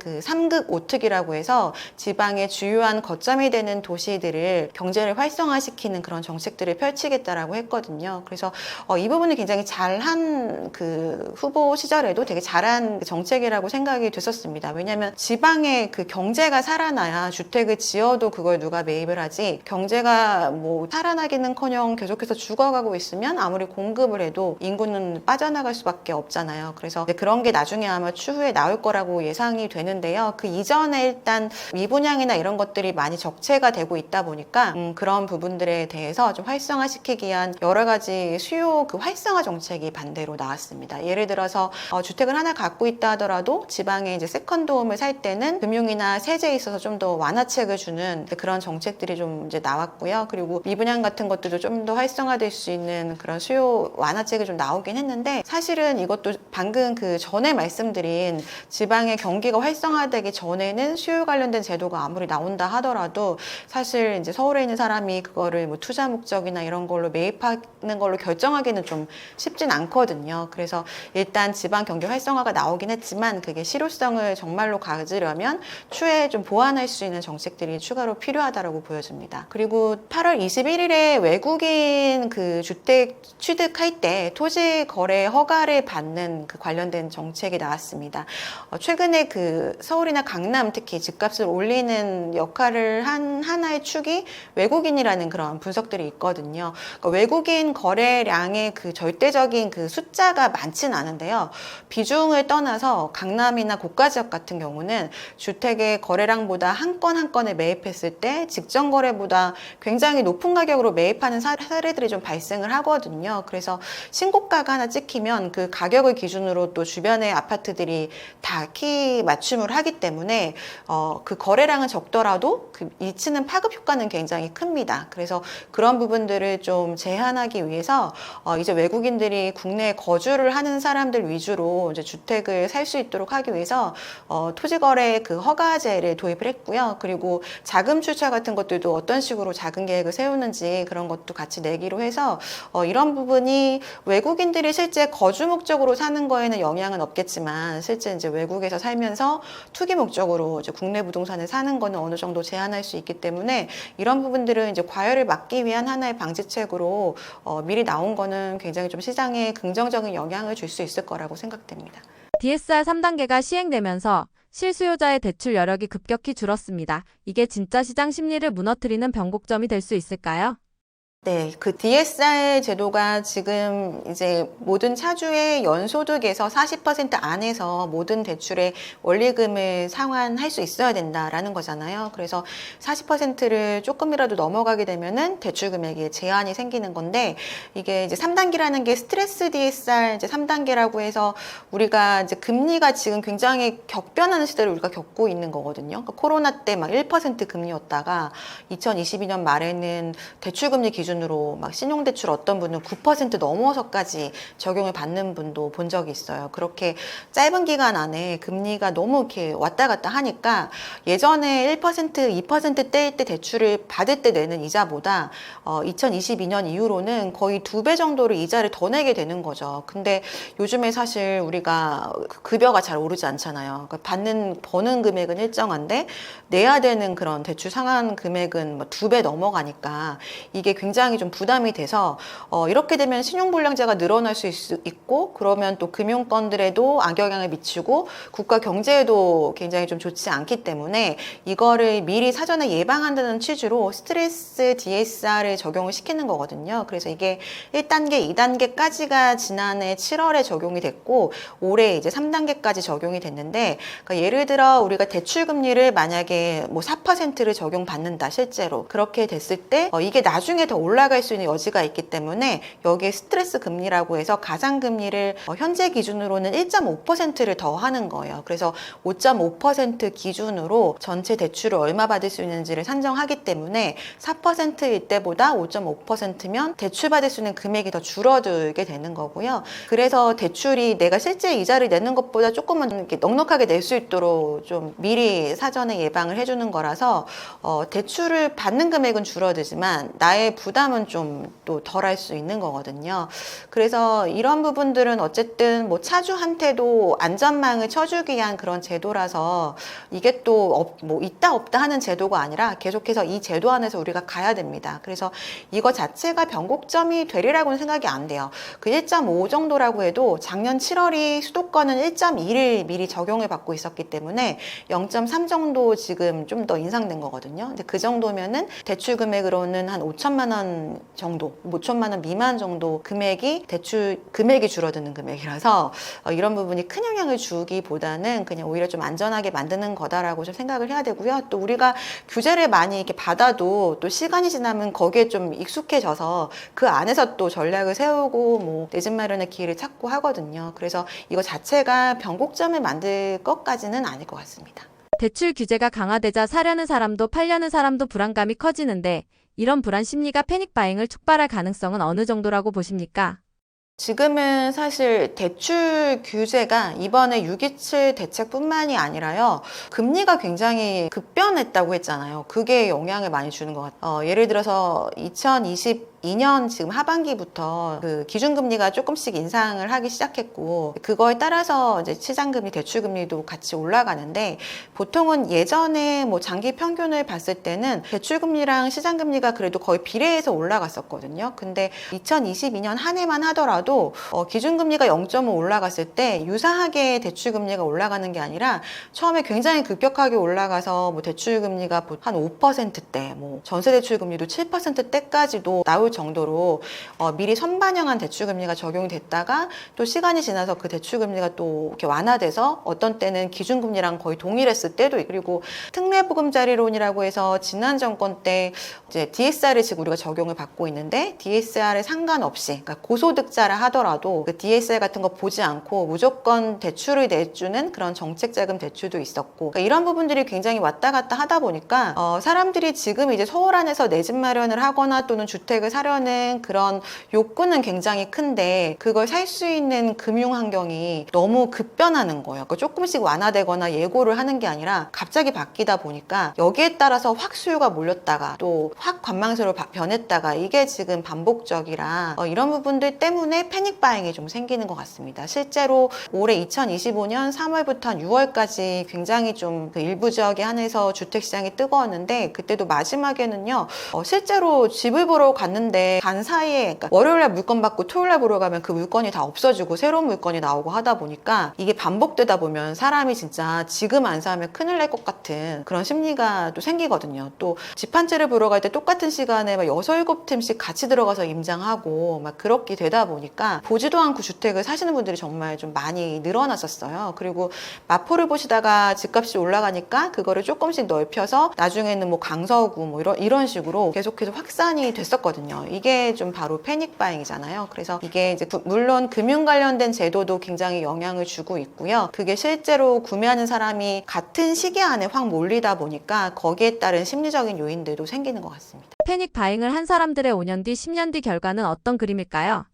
그 3극 5특이라고 해서 지방의 주요한 거점이 되는 도시들을 경제를 활성화시키는 그런 정책들을 펼치겠다라고 했거든요. 그래서 이 부분을 굉장히 잘한 그 후보 시절에도 되게 잘한 정책이라고 생각이 됐었습니다. 왜냐하면 지방의 그 경제가 살아나야 주택을 지어도 그걸 누가 매입을 하지 경제가 뭐 살아나기는커녕 계속해서 죽어가고 있으면 아무리 공급을 해도 인구는 빠져나갈 수밖에 없잖아요. 그래서 그런 게 나중에 아마 추후에 나올 거라고 예상이 되는데요. 그 이전에 일단 미분양이나 이런 것들이 많이 적체가 되고 있다 보니까 그런 부분들에 대해서 좀 활성화시키기 위한 여러 가지 수요 그 활성화 정책이 반대로 나왔습니다. 예를 들어서 주택을 하나 갖고 있다 하더라도 지방에 이제 세컨드홈을 살 때는 금융이나 세제에 있어서 좀 더 완화책을 주는 그런 정책들이 좀 이제 나왔고요. 그리고 미분양 같은 것들도 좀 더 활성화될 수 있는 그런 수요 완화책이 좀 나오긴 했는데 사실은 이것도 방금 그 전에 말씀드린 지방의 경기가 활성화되기 전에는 수요 관련된 제도가 아무리 나온다 하더라도 사실 이제 서울에 있는 사람이 그거를 뭐 투자 목적이나 이런 걸로 매입하는 걸로 결정하기는 좀 쉽진 않거든요. 그래서 일단 지방 경기 활성화가 나오긴 했지만 그게 실효성을 정말로 가지려면 추후에 좀 보완할 수 있는 정책들이 추가로 필요하다고 보여집니다. 그리고 8월 21일에 외국인 그 주택 취득할 때 토지 거래 허가를 받는 그 관련된 정책이 나왔습니다. 최근에 최근에 그 서울이나 강남 특히 집값을 올리는 역할을 한 하나의 축이 외국인이라는 그런 분석들이 있거든요. 그러니까 외국인 거래량의 그 절대적인 그 숫자가 많진 않은데요. 비중을 떠나서 강남이나 고가 지역 같은 경우는 주택의 거래량보다 한 건 한 건에 매입했을 때 직전 거래보다 굉장히 높은 가격으로 매입하는 사례들이 좀 발생을 하거든요. 그래서 신고가가 하나 찍히면 그 가격을 기준으로 또 주변의 아파트들이 다 키 맞춤을 하기 때문에 그 거래량은 적더라도 그 미치는 파급 효과는 굉장히 큽니다. 그래서 그런 부분들을 좀 제한하기 위해서 이제 외국인들이 국내에 거주를 하는 사람들 위주로 이제 주택을 살 수 있도록 하기 위해서 토지거래 그 허가제를 도입을 했고요. 그리고 자금 출처 같은 것들도 어떤 식으로 자금 계획을 세우는지 그런 것도 같이 내기로 해서 이런 부분이 외국인들이 실제 거주 목적으로 사는 거에는 영향은 없겠지만 실제 이제 외국에서 살면서 투기 목적으로 이제 국내 부동산을 사는 거는 어느 정도 제한할 수 있기 때문에 이런 부분들은 이제 과열을 막기 위한 하나의 방지책으로 미리 나온 거는 굉장히 좀 시장에 긍정적인 영향을 줄 수 있을 거라고 생각됩니다. DSR 3단계가 시행되면서 실수요자의 대출 여력이 급격히 줄었습니다. 이게 진짜 시장 심리를 무너뜨리는 변곡점이 될 수 있을까요? 네, 그 DSR 제도가 지금 이제 모든 차주의 연소득에서 40% 안에서 모든 대출의 원리금을 상환할 수 있어야 된다라는 거잖아요. 그래서 40%를 조금이라도 넘어가게 되면은 대출 금액에 제한이 생기는 건데 이게 이제 3단계라는 게 스트레스 DSR 이제 3단계라고 해서 우리가 이제 금리가 지금 굉장히 격변하는 시대를 우리가 겪고 있는 거거든요. 그러니까 코로나 때 막 1% 금리였다가 2022년 말에는 대출 금리 기준으로 막 신용대출 어떤 분은 9% 넘어서까지 적용을 받는 분도 본 적이 있어요. 그렇게 짧은 기간 안에 금리가 너무 이렇게 왔다 갔다 하니까 예전에 1%, 2%대일 때 대출을 받을 때 내는 이자보다 2022년 이후로는 거의 2배 정도로 이자를 더 내게 되는 거죠. 근데 요즘에 사실 우리가 급여가 잘 오르지 않잖아요. 그러니까 버는 금액은 일정한데 내야 되는 그런 대출 상환 금액은 뭐 2배 넘어가니까 이게 굉장히 좀 부담이 돼서 이렇게 되면 신용불량자가 늘어날 수 있고 그러면 또 금융권들에도 악영향을 미치고 국가 경제에도 굉장히 좀 좋지 않기 때문에 이거를 미리 사전에 예방한다는 취지로 스트레스 DSR을 적용을 시키는 거거든요. 그래서 이게 1단계, 2단계까지가 지난해 7월에 적용이 됐고 올해 이제 3단계까지 적용이 됐는데 그러니까 예를 들어 우리가 대출 금리를 만약에 뭐 4%를 적용받는다 실제로 그렇게 됐을 때 이게 나중에 더 올라갈 수 있는 여지가 있기 때문에 여기에 스트레스 금리라고 해서 가상금리를 현재 기준으로는 1.5%를 더 하는 거예요. 그래서 5.5% 기준으로 전체 대출을 얼마 받을 수 있는지를 산정하기 때문에 4%일 때보다 5.5%면 대출 받을 수 있는 금액이 더 줄어들게 되는 거고요. 그래서 대출이 내가 실제 이자를 내는 것보다 조금은 이렇게 넉넉하게 낼 수 있도록 좀 미리 사전에 예방을 해주는 거라서 대출을 받는 금액은 줄어들지만 나의 부담은 좀 또 덜 할 수 있는 거거든요. 그래서 이런 부분들은 어쨌든 뭐 차주한테도 안전망을 쳐주기 위한 그런 제도라서 이게 또 뭐 있다 없다 하는 제도가 아니라 계속해서 이 제도 안에서 우리가 가야 됩니다. 그래서 이거 자체가 변곡점이 되리라고는 생각이 안 돼요. 그 1.5 정도라고 해도 작년 7월이 수도권은 1.2를 미리 적용을 받고 있었기 때문에 0.3 정도 지금 좀 더 인상된 거거든요. 근데 그 정도면은 대출 금액으로는 한 5천만 원 정도, 5천만 원 미만 정도 금액이 대출 금액이 줄어드는 금액이라서 이런 부분이 큰 영향을 주기보다는 그냥 오히려 좀 안전하게 만드는 거다라고 좀 생각을 해야 되고요. 또 우리가 규제를 많이 이렇게 받아도 또 시간이 지나면 거기에 좀 익숙해져서 그 안에서 또 전략을 세우고 뭐 내 집 마련의 기회를 찾고 하거든요. 그래서 이거 자체가 변곡점을 만들 것까지는 아닐 것 같습니다. 대출 규제가 강화되자 사려는 사람도 팔려는 사람도 불안감이 커지는데 이런 불안 심리가 패닉 바잉을 촉발할 가능성은 어느 정도라고 보십니까? 지금은 사실 대출 규제가 이번에 627 대책뿐만이 아니라요. 금리가 굉장히 급변했다고 했잖아요. 그게 영향을 많이 주는 것 같아요. 예를 들어서 2020 2022년 지금 하반기부터 그 기준금리가 조금씩 인상을 하기 시작했고, 그거에 따라서 이제 시장금리, 대출금리도 같이 올라가는데, 보통은 예전에 뭐 장기 평균을 봤을 때는 대출금리랑 시장금리가 그래도 거의 비례해서 올라갔었거든요. 근데 2022년 한 해만 하더라도 기준금리가 0.5 올라갔을 때 유사하게 대출금리가 올라가는 게 아니라 처음에 굉장히 급격하게 올라가서 뭐 대출금리가 한 5%대, 뭐 전세대출금리도 7%대까지도 나올 정도로 미리 선반영한 대출금리가 적용이 됐다가 또 시간이 지나서 그 대출금리가 또 이렇게 완화돼서 어떤 때는 기준금리랑 거의 동일했을 때도 있고, 그리고 특례보금자리론이라고 해서 지난 정권 때 이제 DSR을 지금 우리가 적용을 받고 있는데, DSR에 상관없이, 그러니까 고소득자라 하더라도 그 DSR 같은 거 보지 않고 무조건 대출을 내주는 그런 정책자금 대출도 있었고, 그러니까 이런 부분들이 굉장히 왔다 갔다 하다 보니까 사람들이 지금 이제 서울 안에서 내 집 마련을 하거나 또는 주택을 사려는 그런 욕구는 굉장히 큰데, 그걸 살 수 있는 금융 환경이 너무 급변하는 거예요. 그러니까 조금씩 완화되거나 예고를 하는 게 아니라 갑자기 바뀌다 보니까 여기에 따라서 확 수요가 몰렸다가 또 확 관망세로 변했다가, 이게 지금 반복적이라 이런 부분들 때문에 패닉 바잉이 좀 생기는 것 같습니다. 실제로 올해 2025년 3월부터 한 6월까지 굉장히 좀 그 일부 지역에 한해서 주택시장이 뜨거웠는데, 그때도 마지막에는요 실제로 집을 보러 갔는데 간 사이에, 그러니까 월요일날 물건 받고 토요일날 보러 가면 그 물건이 다 없어지고 새로운 물건이 나오고 하다 보니까, 이게 반복되다 보면 사람이 진짜 지금 안 사면 큰일 날 것 같은 그런 심리가 또 생기거든요. 또 집 한 채를 보러 갈 때 똑같은 시간에 막 6, 7팀씩 같이 들어가서 임장하고 막 그렇게 되다 보니까 보지도 않고 주택을 사시는 분들이 정말 좀 많이 늘어났었어요. 그리고 마포를 보시다가 집값이 올라가니까 그거를 조금씩 넓혀서 나중에는 뭐 강서구 뭐 이런 식으로 계속해서 확산이 됐었거든요. 이게 좀 바로 패닉 바잉이잖아요. 그래서 이게 이제 물론 금융 관련된 제도도 굉장히 영향을 주고 있고요. 그게 실제로 구매하는 사람이 같은 시기 안에 확 몰리다 보니까 거기에 따른 심리적인 요인들도 생기는 것 같습니다. 패닉 바잉을 한 사람들의 5년 뒤, 10년 뒤 결과는 어떤 그림일까요?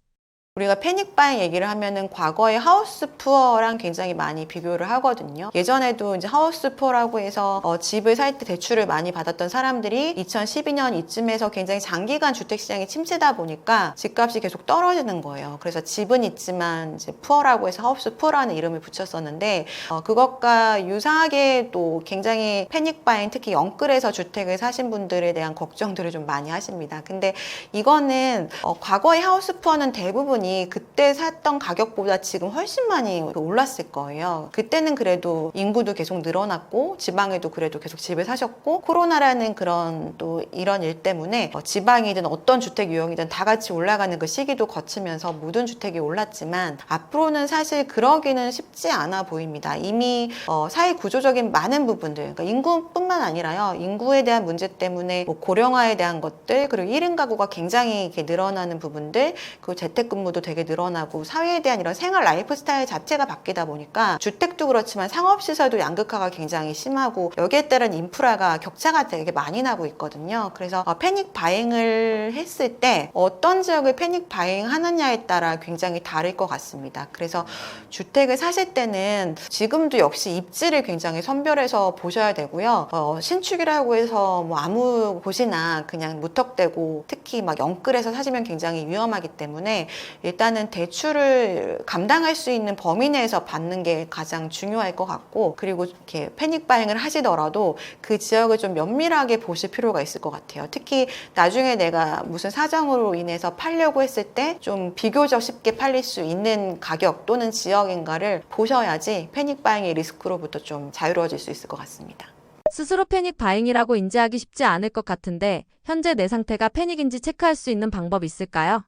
우리가 패닉 바잉 얘기를 하면은 과거의 하우스 푸어랑 굉장히 많이 비교를 하거든요. 예전에도 이제 하우스 푸어라고 해서 집을 살 때 대출을 많이 받았던 사람들이 2012년 이쯤에서 굉장히 장기간 주택시장이 침체다 보니까 집값이 계속 떨어지는 거예요. 그래서 집은 있지만 이제 푸어라고 해서 하우스 푸어라는 이름을 붙였었는데, 그것과 유사하게 또 굉장히 패닉 바잉, 특히 영끌에서 주택을 사신 분들에 대한 걱정들을 좀 많이 하십니다. 근데 이거는 과거의 하우스 푸어는 대부분 그때 샀던 가격보다 지금 훨씬 많이 올랐을 거예요. 그때는 그래도 인구도 계속 늘어났고 지방에도 그래도 계속 집을 사셨고, 코로나라는 그런 또 이런 일 때문에 지방이든 어떤 주택 유형이든 다 같이 올라가는 그 시기도 거치면서 모든 주택이 올랐지만, 앞으로는 사실 그러기는 쉽지 않아 보입니다. 이미 사회 구조적인 많은 부분들, 그러니까 인구뿐만 아니라요, 인구에 대한 문제 때문에 뭐 고령화에 대한 것들, 그리고 1인 가구가 굉장히 이렇게 늘어나는 부분들, 그리고 재택근무 도 되게 늘어나고 사회에 대한 이런 생활 라이프 스타일 자체가 바뀌다 보니까 주택도 그렇지만 상업시설도 양극화가 굉장히 심하고, 여기에 따른 인프라가 격차가 되게 많이 나고 있거든요. 그래서 패닉 바잉을 했을 때 어떤 지역을 패닉 바잉 하느냐에 따라 굉장히 다를 것 같습니다. 그래서 주택을 사실 때는 지금도 역시 입지를 굉장히 선별해서 보셔야 되고요. 신축이라고 해서 뭐 아무 곳이나 그냥 무턱대고, 특히 막 영끌에서 사시면 굉장히 위험하기 때문에 일단은 대출을 감당할 수 있는 범위 내에서 받는 게 가장 중요할 것 같고, 그리고 이렇게 패닉 바잉을 하시더라도 그 지역을 좀 면밀하게 보실 필요가 있을 것 같아요. 특히 나중에 내가 무슨 사정으로 인해서 팔려고 했을 때 좀 비교적 쉽게 팔릴 수 있는 가격 또는 지역인가를 보셔야지 패닉 바잉의 리스크로부터 좀 자유로워질 수 있을 것 같습니다. 스스로 패닉 바잉이라고 인지하기 쉽지 않을 것 같은데, 현재 내 상태가 패닉인지 체크할 수 있는 방법 있을까요?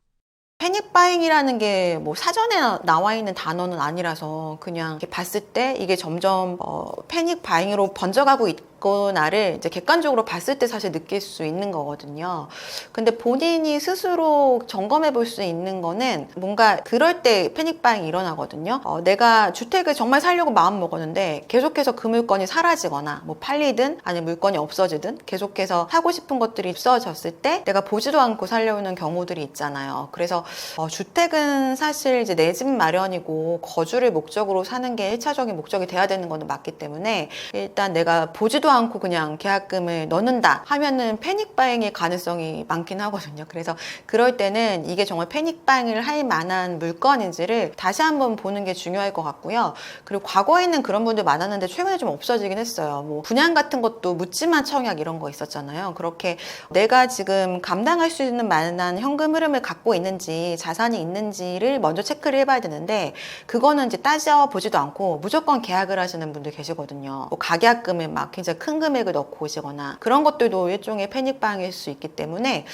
패닉 바잉이라는 게 뭐 사전에 나와 있는 단어는 아니라서 그냥 이렇게 봤을 때 이게 점점 패닉 바잉으로 번져가고 있구나를 이제 객관적으로 봤을 때 사실 느낄 수 있는 거거든요. 근데 본인이 스스로 점검해 볼 수 있는 거는, 뭔가 그럴 때 패닉 바잉이 일어나거든요. 내가 주택을 정말 살려고 마음 먹었는데 계속해서 그 물건이 사라지거나 뭐 팔리든 아니면 물건이 없어지든 계속해서 하고 싶은 것들이 없어졌을 때 내가 보지도 않고 살려오는 경우들이 있잖아요. 그래서 주택은 사실 이제 내 집 마련이고 거주를 목적으로 사는 게 1차적인 목적이 돼야 되는 거는 맞기 때문에, 일단 내가 보지도 않고 그냥 계약금을 넣는다 하면은 패닉 바잉의 가능성이 많긴 하거든요. 그래서 그럴 때는 이게 정말 패닉 바잉을 할 만한 물건인지를 다시 한번 보는 게 중요할 것 같고요. 그리고 과거에는 그런 분들 많았는데 최근에 좀 없어지긴 했어요. 뭐 분양 같은 것도 묻지마 청약 이런 거 있었잖아요. 그렇게 내가 지금 감당할 수 있는 만한 현금 흐름을 갖고 있는지 자산이 있는지를 먼저 체크를 해봐야 되는데, 그거는 이제 따져보지도 않고 무조건 계약을 하시는 분들 계시거든요. 뭐 가계약금에 막 굉장히 큰 금액을 넣고 오시거나 그런 것들도 일종의 패닉방일 수 있기 때문에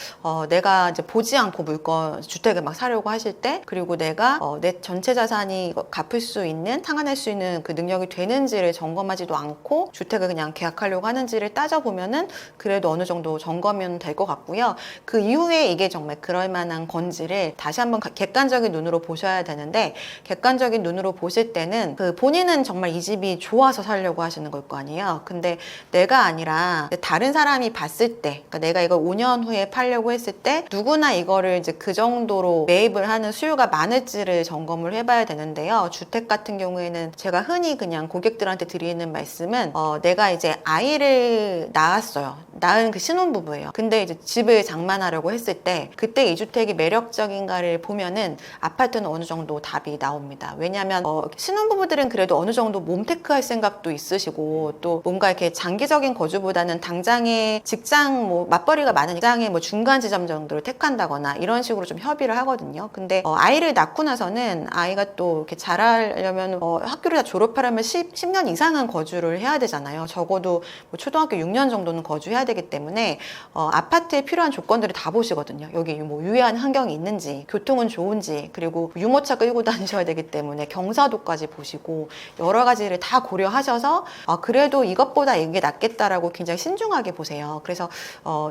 내가 이제 보지 않고 물건 주택을 막 사려고 하실 때, 그리고 내가 내 전체 자산이 갚을 수 있는 상환할 수 있는 그 능력이 되는지를 점검하지도 않고 주택을 그냥 계약하려고 하는지를 따져보면은 그래도 어느 정도 점검은 될 것 같고요. 그 이후에 이게 정말 그럴 만한 건지를 다시 한번 객관적인 눈으로 보셔야 되는데, 객관적인 눈으로 보실 때는 그 본인은 정말 이 집이 좋아서 살려고 하시는 걸 거 아니에요. 근데 내가 아니라 다른 사람이 봤을 때, 그러니까 내가 이걸 5년 후에 팔려고 했을 때 누구나 이거를 이제 그 정도로 매입을 하는 수요가 많을지를 점검을 해봐야 되는데요. 주택 같은 경우에는 제가 흔히 그냥 고객들한테 드리는 말씀은 내가 이제 아이를 낳았어요. 낳은 그 신혼부부예요. 근데 이제 집을 장만하려고 했을 때 그때 이 주택이 매력적인가를 보면은 아파트는 어느 정도 답이 나옵니다. 왜냐하면 신혼부부들은 그래도 어느 정도 몸테크할 생각도 있으시고, 또 뭔가 이렇게 장기적인 거주보다는 당장에 직장 뭐 맞벌이가 많은 직장의 뭐 중간 지점 정도를 택한다거나 이런 식으로 좀 협의를 하거든요. 근데 아이를 낳고 나서는 아이가 또 이렇게 자라려면 학교를 다 졸업하려면 10년 이상은 거주를 해야 되잖아요. 적어도 뭐 초등학교 6년 정도는 거주해야 되기 때문에 아파트에 필요한 조건들을 다 보시거든요. 여기 뭐 유해한 환경이 있는지, 교통은 좋은지, 그리고 유모차 끌고 다니셔야 되기 때문에 경사도까지 보시고 여러 가지를 다 고려하셔서 그래도 이것보다 이게 낫겠다라고 굉장히 신중하게 보세요. 그래서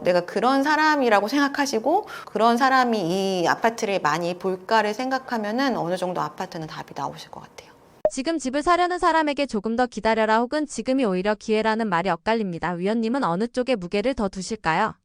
내가 그런 사람이라고 생각하시고 그런 사람이 이 아파트를 많이 볼까를 생각하면은 어느 정도 아파트는 답이 나오실 것 같아요. 지금 집을 사려는 사람에게 조금 더 기다려라 혹은 지금이 오히려 기회라는 말이 엇갈립니다. 위원님은 어느 쪽에 무게를 더 두실까요?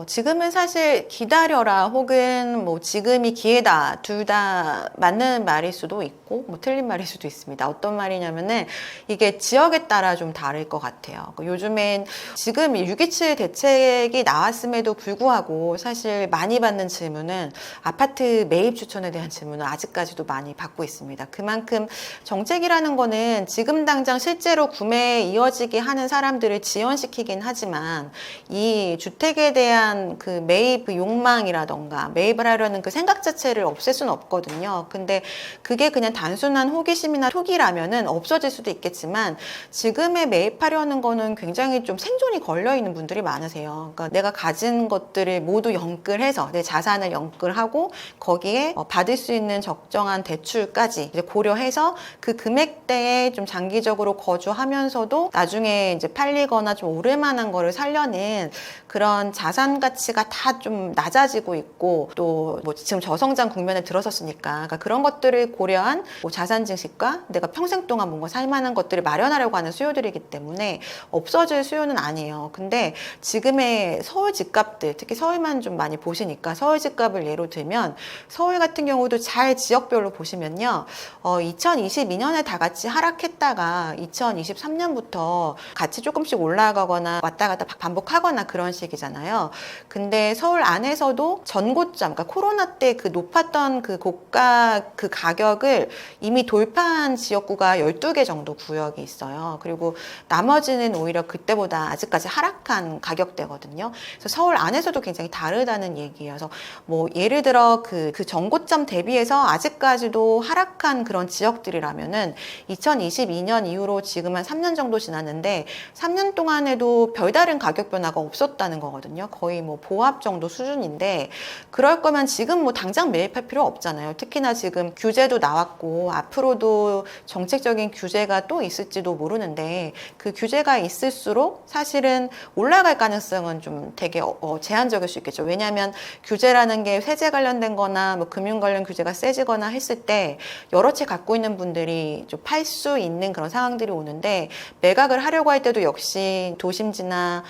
지금은 사실 기다려라 혹은 뭐 지금이 기회다, 둘 다 맞는 말일 수도 있고 뭐 틀린 말일 수도 있습니다. 어떤 말이냐면은 이게 지역에 따라 좀 다를 것 같아요. 요즘엔 지금 627 대책이 나왔음에도 불구하고 사실 많이 받는 질문은 아파트 매입 추천에 대한 질문을 아직까지도 많이 받고 있습니다. 그만큼 정책이라는 거는 지금 당장 실제로 구매에 이어지게 하는 사람들을 지연시키긴 하지만 이 주택에 대한 그 매입 그 욕망이라던가 매입을 하려는 그 생각 자체를 없앨 수는 없거든요. 근데 그게 그냥 단순한 호기심이나 투기라면은 없어질 수도 있겠지만, 지금에 매입하려는 거는 굉장히 좀 생존이 걸려 있는 분들이 많으세요. 그러니까 내가 가진 것들을 모두 연끌해서 내 자산을 연끌하고 거기에 받을 수 있는 적정한 대출까지 이제 고려해서 그 금액대에 좀 장기적으로 거주하면서도 나중에 이제 팔리거나 좀 오를 만한 거를 살려는 그런 자산 가치가 다 좀 낮아지고 있고, 또 뭐 지금 저성장 국면에 들어섰으니까 그러니까 그런 것들을 고려한 뭐 자산 증식과 내가 평생 동안 뭔가 살 만한 것들을 마련하려고 하는 수요들이기 때문에 없어질 수요는 아니에요. 근데 지금의 서울 집값들, 특히 서울만 좀 많이 보시니까 서울 집값을 예로 들면 서울 같은 경우도 잘 지역별로 보시면요, 2022년에 다 같이 하락했다가 2023년부터 같이 조금씩 올라가거나 왔다 갔다 반복하거나 그런 식이잖아요. 근데 서울 안에서도 전고점, 그러니까 코로나 때 그 높았던 그 고가 그 가격을 이미 돌파한 지역구가 12개 정도 구역이 있어요. 그리고 나머지는 오히려 그때보다 아직까지 하락한 가격대거든요. 그래서 서울 안에서도 굉장히 다르다는 얘기예요. 그래서 뭐 예를 들어 그 전고점 대비해서 아직까지도 하락한 그런 지역들이라면은 2022년 이후로 지금 한 3년 정도 지났는데 3년 동안에도 별다른 가격 변화가 없었다는 거거든요. 거의 뭐 보합 정도 수준인데, 그럴 거면 지금 뭐 당장 매입할 필요 없잖아요. 특히나 지금 규제도 나왔고 앞으로도 정책적인 규제가 또 있을지도 모르는데, 그 규제가 있을수록 사실은 올라갈 가능성은 좀 되게 제한적일 수 있겠죠. 왜냐하면 규제라는 게 세제 관련된 거나 뭐 금융 관련 규제가 세지거나 했을 때 여러 채 갖고 있는 분들이 좀 팔 수 있는 그런 상황들이 오는데, 매각을 하려고 할 때도 역시 도심지나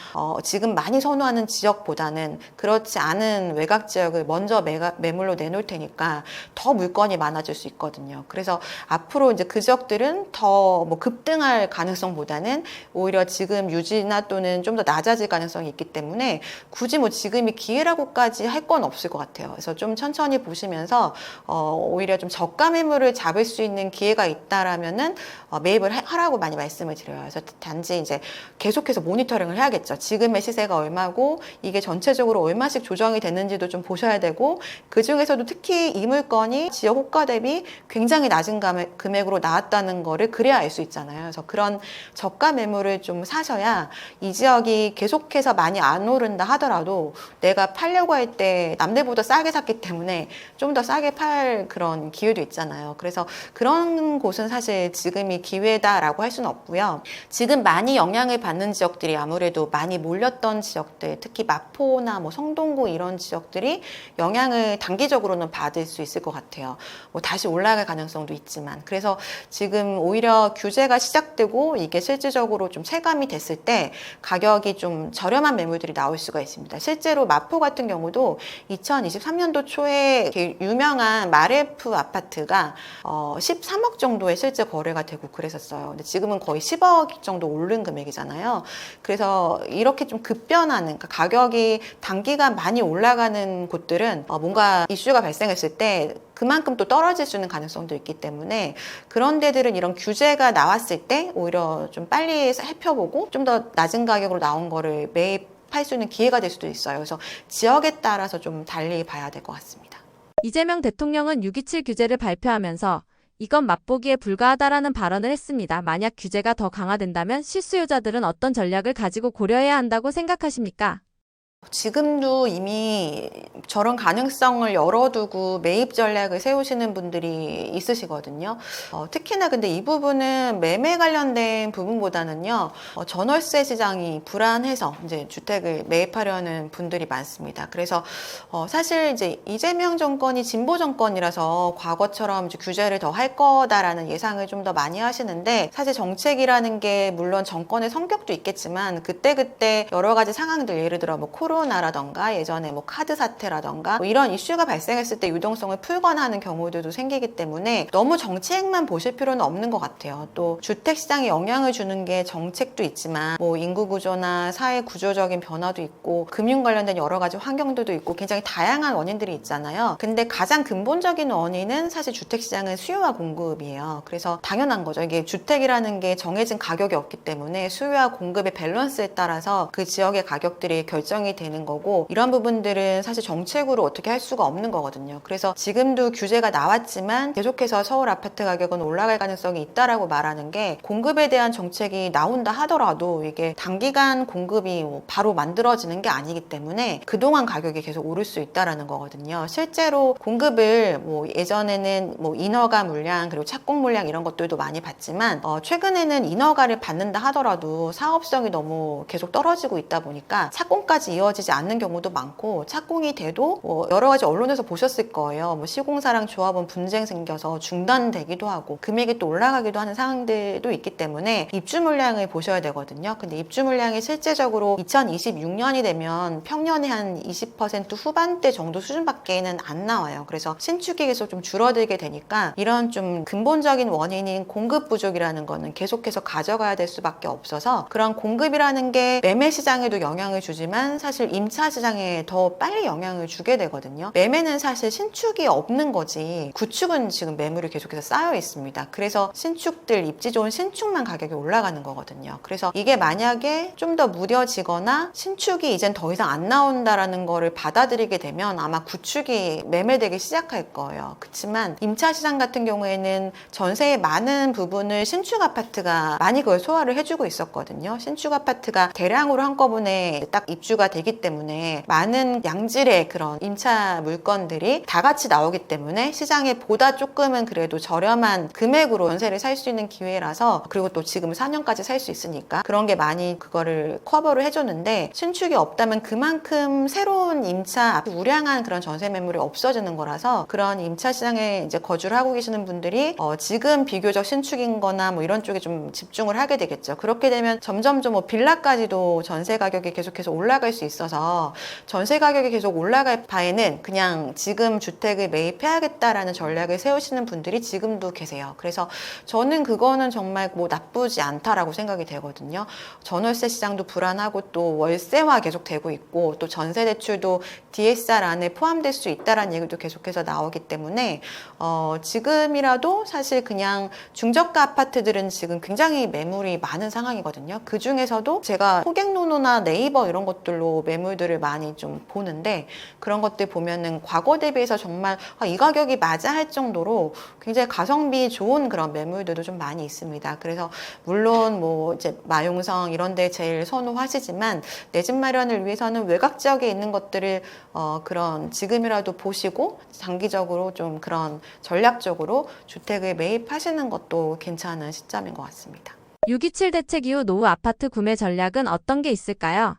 지금 많이 선호하는 지역 지역보다는 그렇지 않은 외곽 지역을 먼저 매물로 내놓을 테니까 더 물건이 많아질 수 있거든요. 그래서 앞으로 이제 그 지역들은 더 뭐 급등할 가능성보다는 오히려 지금 유지나 또는 좀 더 낮아질 가능성이 있기 때문에 굳이 뭐 지금이 기회라고까지 할 건 없을 것 같아요. 그래서 좀 천천히 보시면서 오히려 좀 저가 매물을 잡을 수 있는 기회가 있다라면은 매입을 하라고 많이 말씀을 드려요. 그래서 단지 이제 계속해서 모니터링을 해야겠죠. 지금의 시세가 얼마고 이게 전체적으로 얼마씩 조정이 됐는지도 좀 보셔야 되고, 그 중에서도 특히 이 물건이 지역 호가 대비 굉장히 낮은 금액으로 나왔다는 거를 그래야 알 수 있잖아요. 그래서 그런 저가 매물을 좀 사셔야 이 지역이 계속해서 많이 안 오른다 하더라도 내가 팔려고 할 때 남들보다 싸게 샀기 때문에 좀 더 싸게 팔 그런 기회도 있잖아요. 그래서 그런 곳은 사실 지금이 기회다라고 할 수는 없고요. 지금 많이 영향을 받는 지역들이 아무래도 많이 몰렸던 지역들, 특히 마포나 뭐 성동구 이런 지역들이 영향을 단기적으로는 받을 수 있을 것 같아요. 뭐 다시 올라갈 가능성도 있지만. 그래서 지금 오히려 규제가 시작되고 이게 실질적으로 좀 체감이 됐을 때 가격이 좀 저렴한 매물들이 나올 수가 있습니다. 실제로 마포 같은 경우도 2023년도 초에 유명한 마레프 아파트가 13억 정도에 실제 거래가 되고 그랬었어요. 근데 지금은 거의 10억 정도 오른 금액이잖아요. 그래서 이렇게 좀 급변하는, 그러니까 가격이 단기간 많이 올라가는 곳들은 뭔가 이슈가 발생했을 때 그만큼 또 떨어질 수 있는 가능성도 있기 때문에 그런 데들은 이런 규제가 나왔을 때 오히려 좀 빨리 살펴보고 좀 더 낮은 가격으로 나온 거를 매입할 수 있는 기회가 될 수도 있어요. 그래서 지역에 따라서 좀 달리 봐야 될 것 같습니다. 이재명 대통령은 6.27 규제를 발표하면서 이건 맛보기에 불과하다라는 발언을 했습니다. 만약 규제가 더 강화된다면 실수요자들은 어떤 전략을 가지고 고려해야 한다고 생각하십니까? 지금도 이미 저런 가능성을 열어두고 매입 전략을 세우시는 분들이 있으시거든요. 특히나 근데 이 부분은 매매 관련된 부분보다는요, 전월세 시장이 불안해서 이제 주택을 매입하려는 분들이 많습니다. 그래서 사실 이제 이재명 정권이 진보 정권이라서 과거처럼 이제 규제를 더 할 거다라는 예상을 좀 더 많이 하시는데, 사실 정책이라는 게 물론 정권의 성격도 있겠지만 그때그때 여러 가지 상황들, 예를 들어 뭐 코로나라던가 예전에 뭐 카드 사태라던가 뭐 이런 이슈가 발생했을 때 유동성을 풀거나 하는 경우들도 생기기 때문에 너무 정책만 보실 필요는 없는 것 같아요. 또 주택 시장에 영향을 주는 게 정책도 있지만 뭐 인구 구조나 사회 구조적인 변화도 있고 금융 관련된 여러 가지 환경들도 있고 굉장히 다양한 원인들이 있잖아요. 근데 가장 근본적인 원인은 사실 주택 시장은 수요와 공급이에요. 그래서 당연한 거죠. 이게 주택이라는 게 정해진 가격이 없기 때문에 수요와 공급의 밸런스에 따라서 그 지역의 가격들이 결정이 되는 거고, 이런 부분들은 사실 정책으로 어떻게 할 수가 없는 거거든요. 그래서 지금도 규제가 나왔지만 계속해서 서울 아파트 가격은 올라갈 가능성이 있다라고 말하는 게, 공급에 대한 정책이 나온다 하더라도 이게 단기간 공급이 바로 만들어지는 게 아니기 때문에 그동안 가격이 계속 오를 수 있다라는 거거든요. 실제로 공급을 뭐 예전에는 뭐 인허가 물량 그리고 착공 물량 이런 것들도 많이 받지만 최근에는 인허가를 받는다 하더라도 사업성이 너무 계속 떨어지고 있다 보니까 착공까지 이어지지 않는 경우도 많고, 착공이 돼도 뭐 여러 가지 언론에서 보셨을 거예요. 뭐 시공사랑 조합원 분쟁 생겨서 중단되기도 하고 금액이 또 올라가기도 하는 상황들도 있기 때문에 입주 물량을 보셔야 되거든요. 근데 입주 물량이 실제적으로 2026년이 되면 평년에 한 20% 후반대 정도 수준밖에는 안 나와요. 그래서 신축이 계속 좀 줄어들게 되니까 이런 좀 근본적인 원인인 공급 부족이라는 거는 계속해서 가져가야 될 수밖에 없어서, 그런 공급이라는 게 매매 시장에도 영향을 주지만 사실 임차 시장에 더 빨리 영향을 주게 되거든요. 매매는 사실 신축이 없는 거지 구축은 지금 매물이 계속해서 쌓여 있습니다. 그래서 신축들, 입지 좋은 신축만 가격이 올라가는 거거든요. 그래서 이게 만약에 좀 더 무뎌지거나 신축이 이젠 더 이상 안 나온다라는 거를 받아들이게 되면 아마 구축이 매매되기 시작할 거예요. 그렇지만 임차 시장 같은 경우에는 전세의 많은 부분을 신축 아파트가 많이 그걸 소화를 해주고 있었거든요. 신축 아파트가 대량으로 한꺼번에 딱 입주가 되기 때문에 많은 양질의 그런 임차 물건들이 다 같이 나오기 때문에 시장에 보다 조금은 그래도 저렴한 금액으로 전세를 살 수 있는 기회라서, 그리고 또 지금 4년까지 살 수 있으니까 그런 게 많이 그거를 커버를 해줬는데, 신축이 없다면 그만큼 새로운 임차 우량한 그런 전세 매물이 없어지는 거라서 그런 임차 시장에 이제 거주를 하고 계시는 분들이 지금 비교적 신축인 거나 뭐 이런 쪽에 좀 집중을 하게 되겠죠. 그렇게 되면 점점 뭐 빌라까지도 전세 가격이 계속해서 올라갈 수 있어서 전세 가격이 계속 올라갈 바에는 그냥 지금 주택을 매입해야겠다라는 전략을 세우시는 분들이 지금도 계세요. 그래서 저는 그거는 정말 뭐 나쁘지 않다라고 생각이 되거든요. 전월세 시장도 불안하고 또 월세화 계속 되고 있고 또 전세 대출도 DSR 안에 포함될 수 있다라는 얘기도 계속해서 나오기 때문에 지금이라도 사실 그냥 중저가 아파트들은 지금 굉장히 매물이 많은 상황이거든요. 그 중에서도 제가 호갱노노나 네이버 이런 것들로 매물들을 많이 좀 보는데 그런 것들 보면은 과거 대비해서 정말 이 가격이 맞아 할 정도로 굉장히 가성비 좋은 그런 매물들도 좀 많이 있습니다. 그래서 물론 뭐 이제 마용성 이런 데 제일 선호하시지만 내 집 마련을 위해서는 외곽 지역에 있는 것들을 그런 지금이라도 보시고 장기적으로 좀 그런 전략적으로 주택을 매입하시는 것도 괜찮은 시점인 것 같습니다. 627 대책 이후 노후 아파트 구매 전략은 어떤 게 있을까요?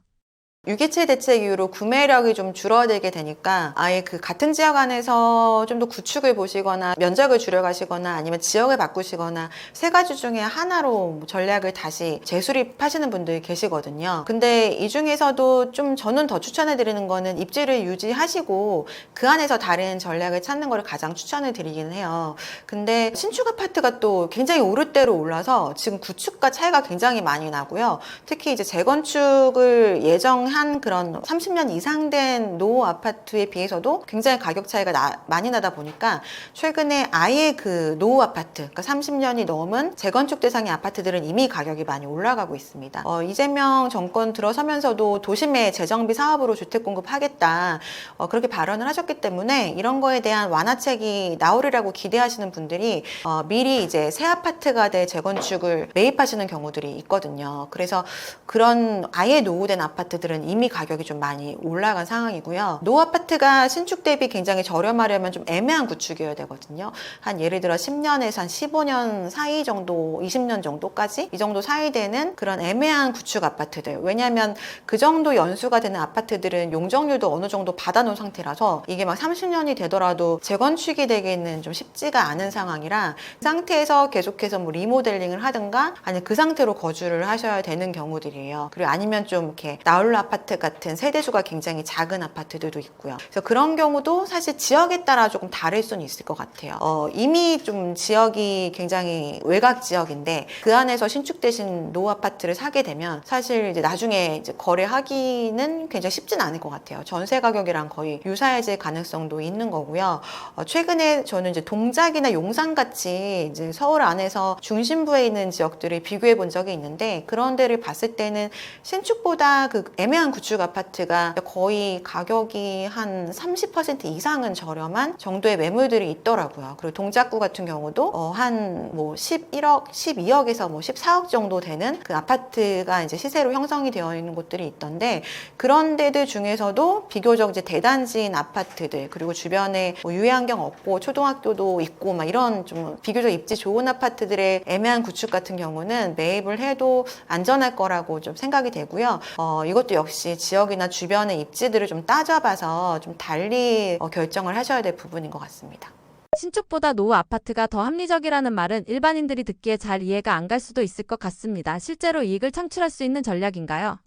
627 대책 이후로 구매력이 좀 줄어들게 되니까 아예 그 같은 지역 안에서 좀 더 구축을 보시거나 면적을 줄여가시거나 아니면 지역을 바꾸시거나 세 가지 중에 하나로 전략을 다시 재수립하시는 분들이 계시거든요. 근데 이 중에서도 좀 저는 더 추천해 드리는 거는 입지를 유지하시고 그 안에서 다른 전략을 찾는 걸 가장 추천을 드리긴 해요. 근데 신축 아파트가 또 굉장히 오를 대로 올라서 지금 구축과 차이가 굉장히 많이 나고요. 특히 이제 재건축을 예정한 그런 30년 이상 된 노후 아파트에 비해서도 굉장히 가격 차이가 많이 나다 보니까 최근에 아예 그 노후 아파트, 그러니까 30년이 넘은 재건축 대상의 아파트들은 이미 가격이 많이 올라가고 있습니다. 이재명 정권 들어서면서도 도심에 재정비 사업으로 주택 공급하겠다 그렇게 발언을 하셨기 때문에 이런 거에 대한 완화책이 나오리라고 기대하시는 분들이 미리 이제 새 아파트가 될 재건축을 매입하시는 경우들이 있거든요. 그래서 그런 아예 노후된 아파트들은 이미 가격이 좀 많이 올라간 상황이고요. 노후 아파트가 신축 대비 굉장히 저렴하려면 좀 애매한 구축이어야 되거든요. 한 예를 들어 10년에서 한 15년 사이 정도, 20년 정도까지 이 정도 사이 되는 그런 애매한 구축 아파트들. 왜냐하면 그 정도 연수가 되는 아파트들은 용적률도 어느 정도 받아놓은 상태라서 이게 막 30년이 되더라도 재건축이 되기는 좀 쉽지가 않은 상황이라 그 상태에서 계속해서 뭐 리모델링을 하든가 아니면 그 상태로 거주를 하셔야 되는 경우들이에요. 그리고 아니면 좀 이렇게 나홀로 아파트 같은 세대수가 굉장히 작은 아파트들도 있고요. 그래서 그런 경우도 사실 지역에 따라 조금 다를 수는 있을 것 같아요. 이미 좀 지역이 굉장히 외곽 지역인데 그 안에서 신축되신 노후 아파트를 사게 되면 사실 이제 나중에 이제 거래하기는 굉장히 쉽진 않을 것 같아요. 전세 가격이랑 거의 유사해질 가능성도 있는 거고요. 최근에 저는 이제 동작이나 용산 같이 이제 서울 안에서 중심부에 있는 지역들을 비교해 본 적이 있는데 그런 데를 봤을 때는 신축보다 그 애매한 구축 아파트가 거의 가격이 한 30% 이상은 저렴한 정도의 매물들이 있더라고요. 그리고 동작구 같은 경우도 한 뭐 11억, 12억에서 뭐 14억 정도 되는 그 아파트가 이제 시세로 형성이 되어 있는 곳들이 있던데 그런 데들 중에서도 비교적 이제 대단지인 아파트들 그리고 주변에 뭐 유해환경 없고 초등학교도 있고 막 이런 좀 비교적 입지 좋은 아파트들의 애매한 구축 같은 경우는 매입을 해도 안전할 거라고 좀 생각이 되고요. 이것도 역시 지역이나 주변의 입지들을 좀 따져봐서 좀 달리 결정을 하셔야 될 부분인 것 같습니다. 신축보다 노후 아파트가 더 합리적이라는 말은 일반인들이 듣기에 잘 이해가 안 갈 수도 있을 것 같습니다. 실제로 이익을 창출할 수 있는 전략인가요?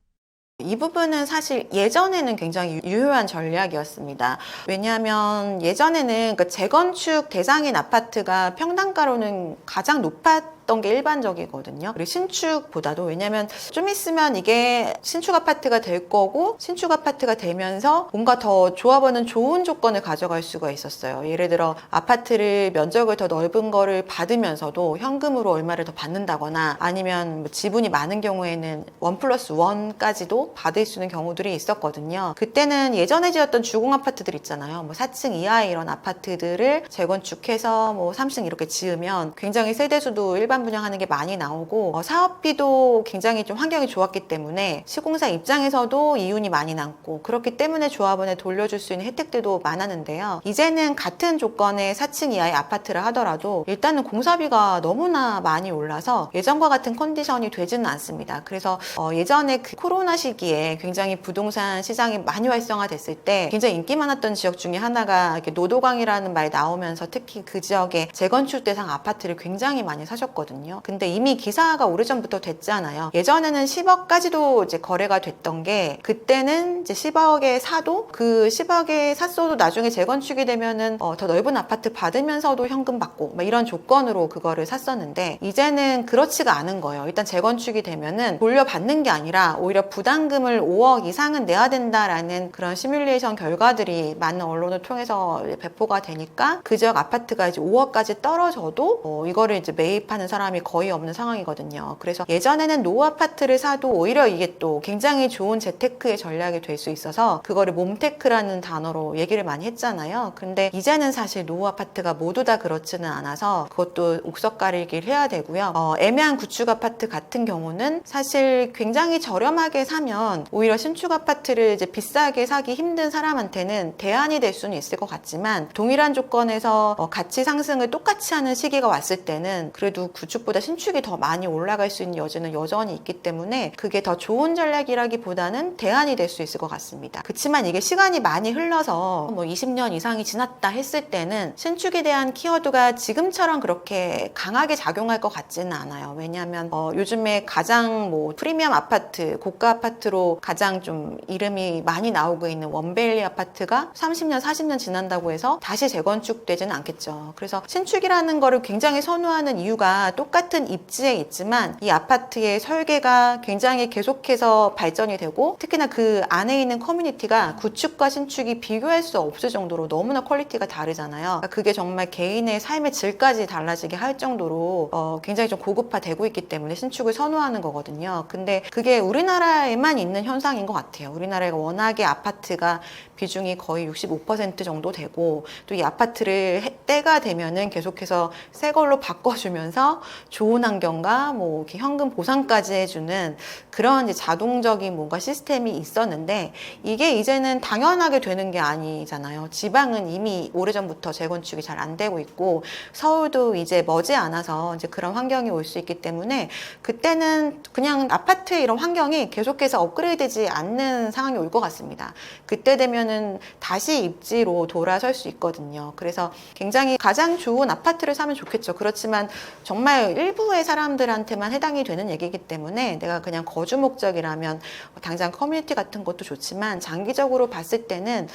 이 부분은 사실 예전에는 굉장히 유효한 전략이었습니다. 왜냐하면 예전에는 그러니까 재건축 대상인 아파트가 평당가로는 가장 높았던 게 일반적이거든요. 그리고 신축보다도 왜냐하면 좀 있으면 이게 신축 아파트가 될 거고 신축 아파트가 되면서 뭔가 더 조합원은 좋은 조건을 가져갈 수가 있었어요. 예를 들어 아파트를 면적을 더 넓은 거를 받으면서도 현금으로 얼마를 더 받는다거나 아니면 뭐 지분이 많은 경우에는 1+1까지도 받을 수 있는 경우들이 있었거든요. 그때는 예전에 지었던 주공 아파트들 있잖아요. 뭐 4층 이하의 이런 아파트들을 재건축해서 뭐 3층 이렇게 지으면 굉장히 세대수도 일반 분양하는 게 많이 나오고 사업비도 굉장히 좀 환경이 좋았기 때문에 시공사 입장에서도 이윤이 많이 남고 그렇기 때문에 조합원에 돌려줄 수 있는 혜택들도 많았는데요. 이제는 같은 조건의 4층 이하의 아파트를 하더라도 일단은 공사비가 너무나 많이 올라서 예전과 같은 컨디션이 되지는 않습니다. 그래서 예전에 그 코로나 시기에 굉장히 부동산 시장이 많이 활성화됐을 때 굉장히 인기 많았던 지역 중에 하나가 이렇게 노도강이라는 말이 나오면서 특히 그 지역에 재건축 대상 아파트를 굉장히 많이 사셨거든요. 거거든요. 근데 이미 기사가 오래전부터 됐잖아요. 예전에는 10억까지도 이제 거래가 됐던 게, 그때는 이제 10억에 사도, 그 10억에 샀어도 나중에 재건축이 되면은 더 넓은 아파트 받으면서도 현금 받고 막 이런 조건으로 그거를 샀었는데, 이제는 그렇지가 않은 거예요. 일단 재건축이 되면은 돌려받는 게 아니라 오히려 부담금을 5억 이상은 내야 된다라는 그런 시뮬레이션 결과들이 많은 언론을 통해서 배포가 되니까, 그 지역 아파트가 이제 5억까지 떨어져도 이거를 이제 매입하는 사람이 거의 없는 상황이거든요. 그래서 예전에는 노후 아파트를 사도 오히려 이게 또 굉장히 좋은 재테크의 전략이 될 수 있어서 그거를 몬테크라는 단어로 얘기를 많이 했잖아요. 근데 이제는 사실 노후 아파트가 모두 다 그렇지는 않아서 그것도 옥석 가리기를 해야 되고요. 애매한 구축 아파트 같은 경우는 사실 굉장히 저렴하게 사면 오히려 신축 아파트를 이제 비싸게 사기 힘든 사람한테는 대안이 될 수는 있을 것 같지만, 동일한 조건에서 가치 상승을 똑같이 하는 시기가 왔을 때는 그래도 구축보다 신축이 더 많이 올라갈 수 있는 여지는 여전히 있기 때문에 그게 더 좋은 전략이라기보다는 대안이 될 수 있을 것 같습니다. 그렇지만 이게 시간이 많이 흘러서 뭐 20년 이상이 지났다 했을 때는 신축에 대한 키워드가 지금처럼 그렇게 강하게 작용할 것 같지는 않아요. 왜냐하면 요즘에 가장 뭐 프리미엄 아파트, 고가 아파트로 가장 좀 이름이 많이 나오고 있는 원베일리 아파트가 30년, 40년 지난다고 해서 다시 재건축되지는 않겠죠. 그래서 신축이라는 거를 굉장히 선호하는 이유가 똑같은 입지에 있지만 이 아파트의 설계가 굉장히 계속해서 발전이 되고, 특히나 그 안에 있는 커뮤니티가 구축과 신축이 비교할 수 없을 정도로 너무나 퀄리티가 다르잖아요. 그게 정말 개인의 삶의 질까지 달라지게 할 정도로 굉장히 좀 고급화되고 있기 때문에 신축을 선호하는 거거든요. 근데 그게 우리나라에만 있는 현상인 것 같아요. 우리나라가 워낙에 아파트가 비중이 거의 65% 정도 되고, 또 이 아파트를 때가 되면은 계속해서 새 걸로 바꿔주면서 좋은 환경과 뭐 이렇게 현금 보상까지 해주는 그런 이제 자동적인 뭔가 시스템이 있었는데, 이게 이제는 당연하게 되는 게 아니잖아요. 지방은 이미 오래전부터 재건축이 잘 안 되고 있고, 서울도 이제 머지않아서 이제 그런 환경이 올 수 있기 때문에 그때는 그냥 아파트의 이런 환경이 계속해서 업그레이드되지 않는 상황이 올 것 같습니다. 그때 되면은 다시 입지로 돌아설 수 있거든요. 그래서 굉장히 가장 좋은 아파트를 사면 좋겠죠. 그렇지만 정말 일부의 사람들한테만 해당이 되는 얘기이기 때문에, 내가 그냥 거주 목적이라면 당장 커뮤니티 같은 것도 좋지만 장기적으로 봤을 때는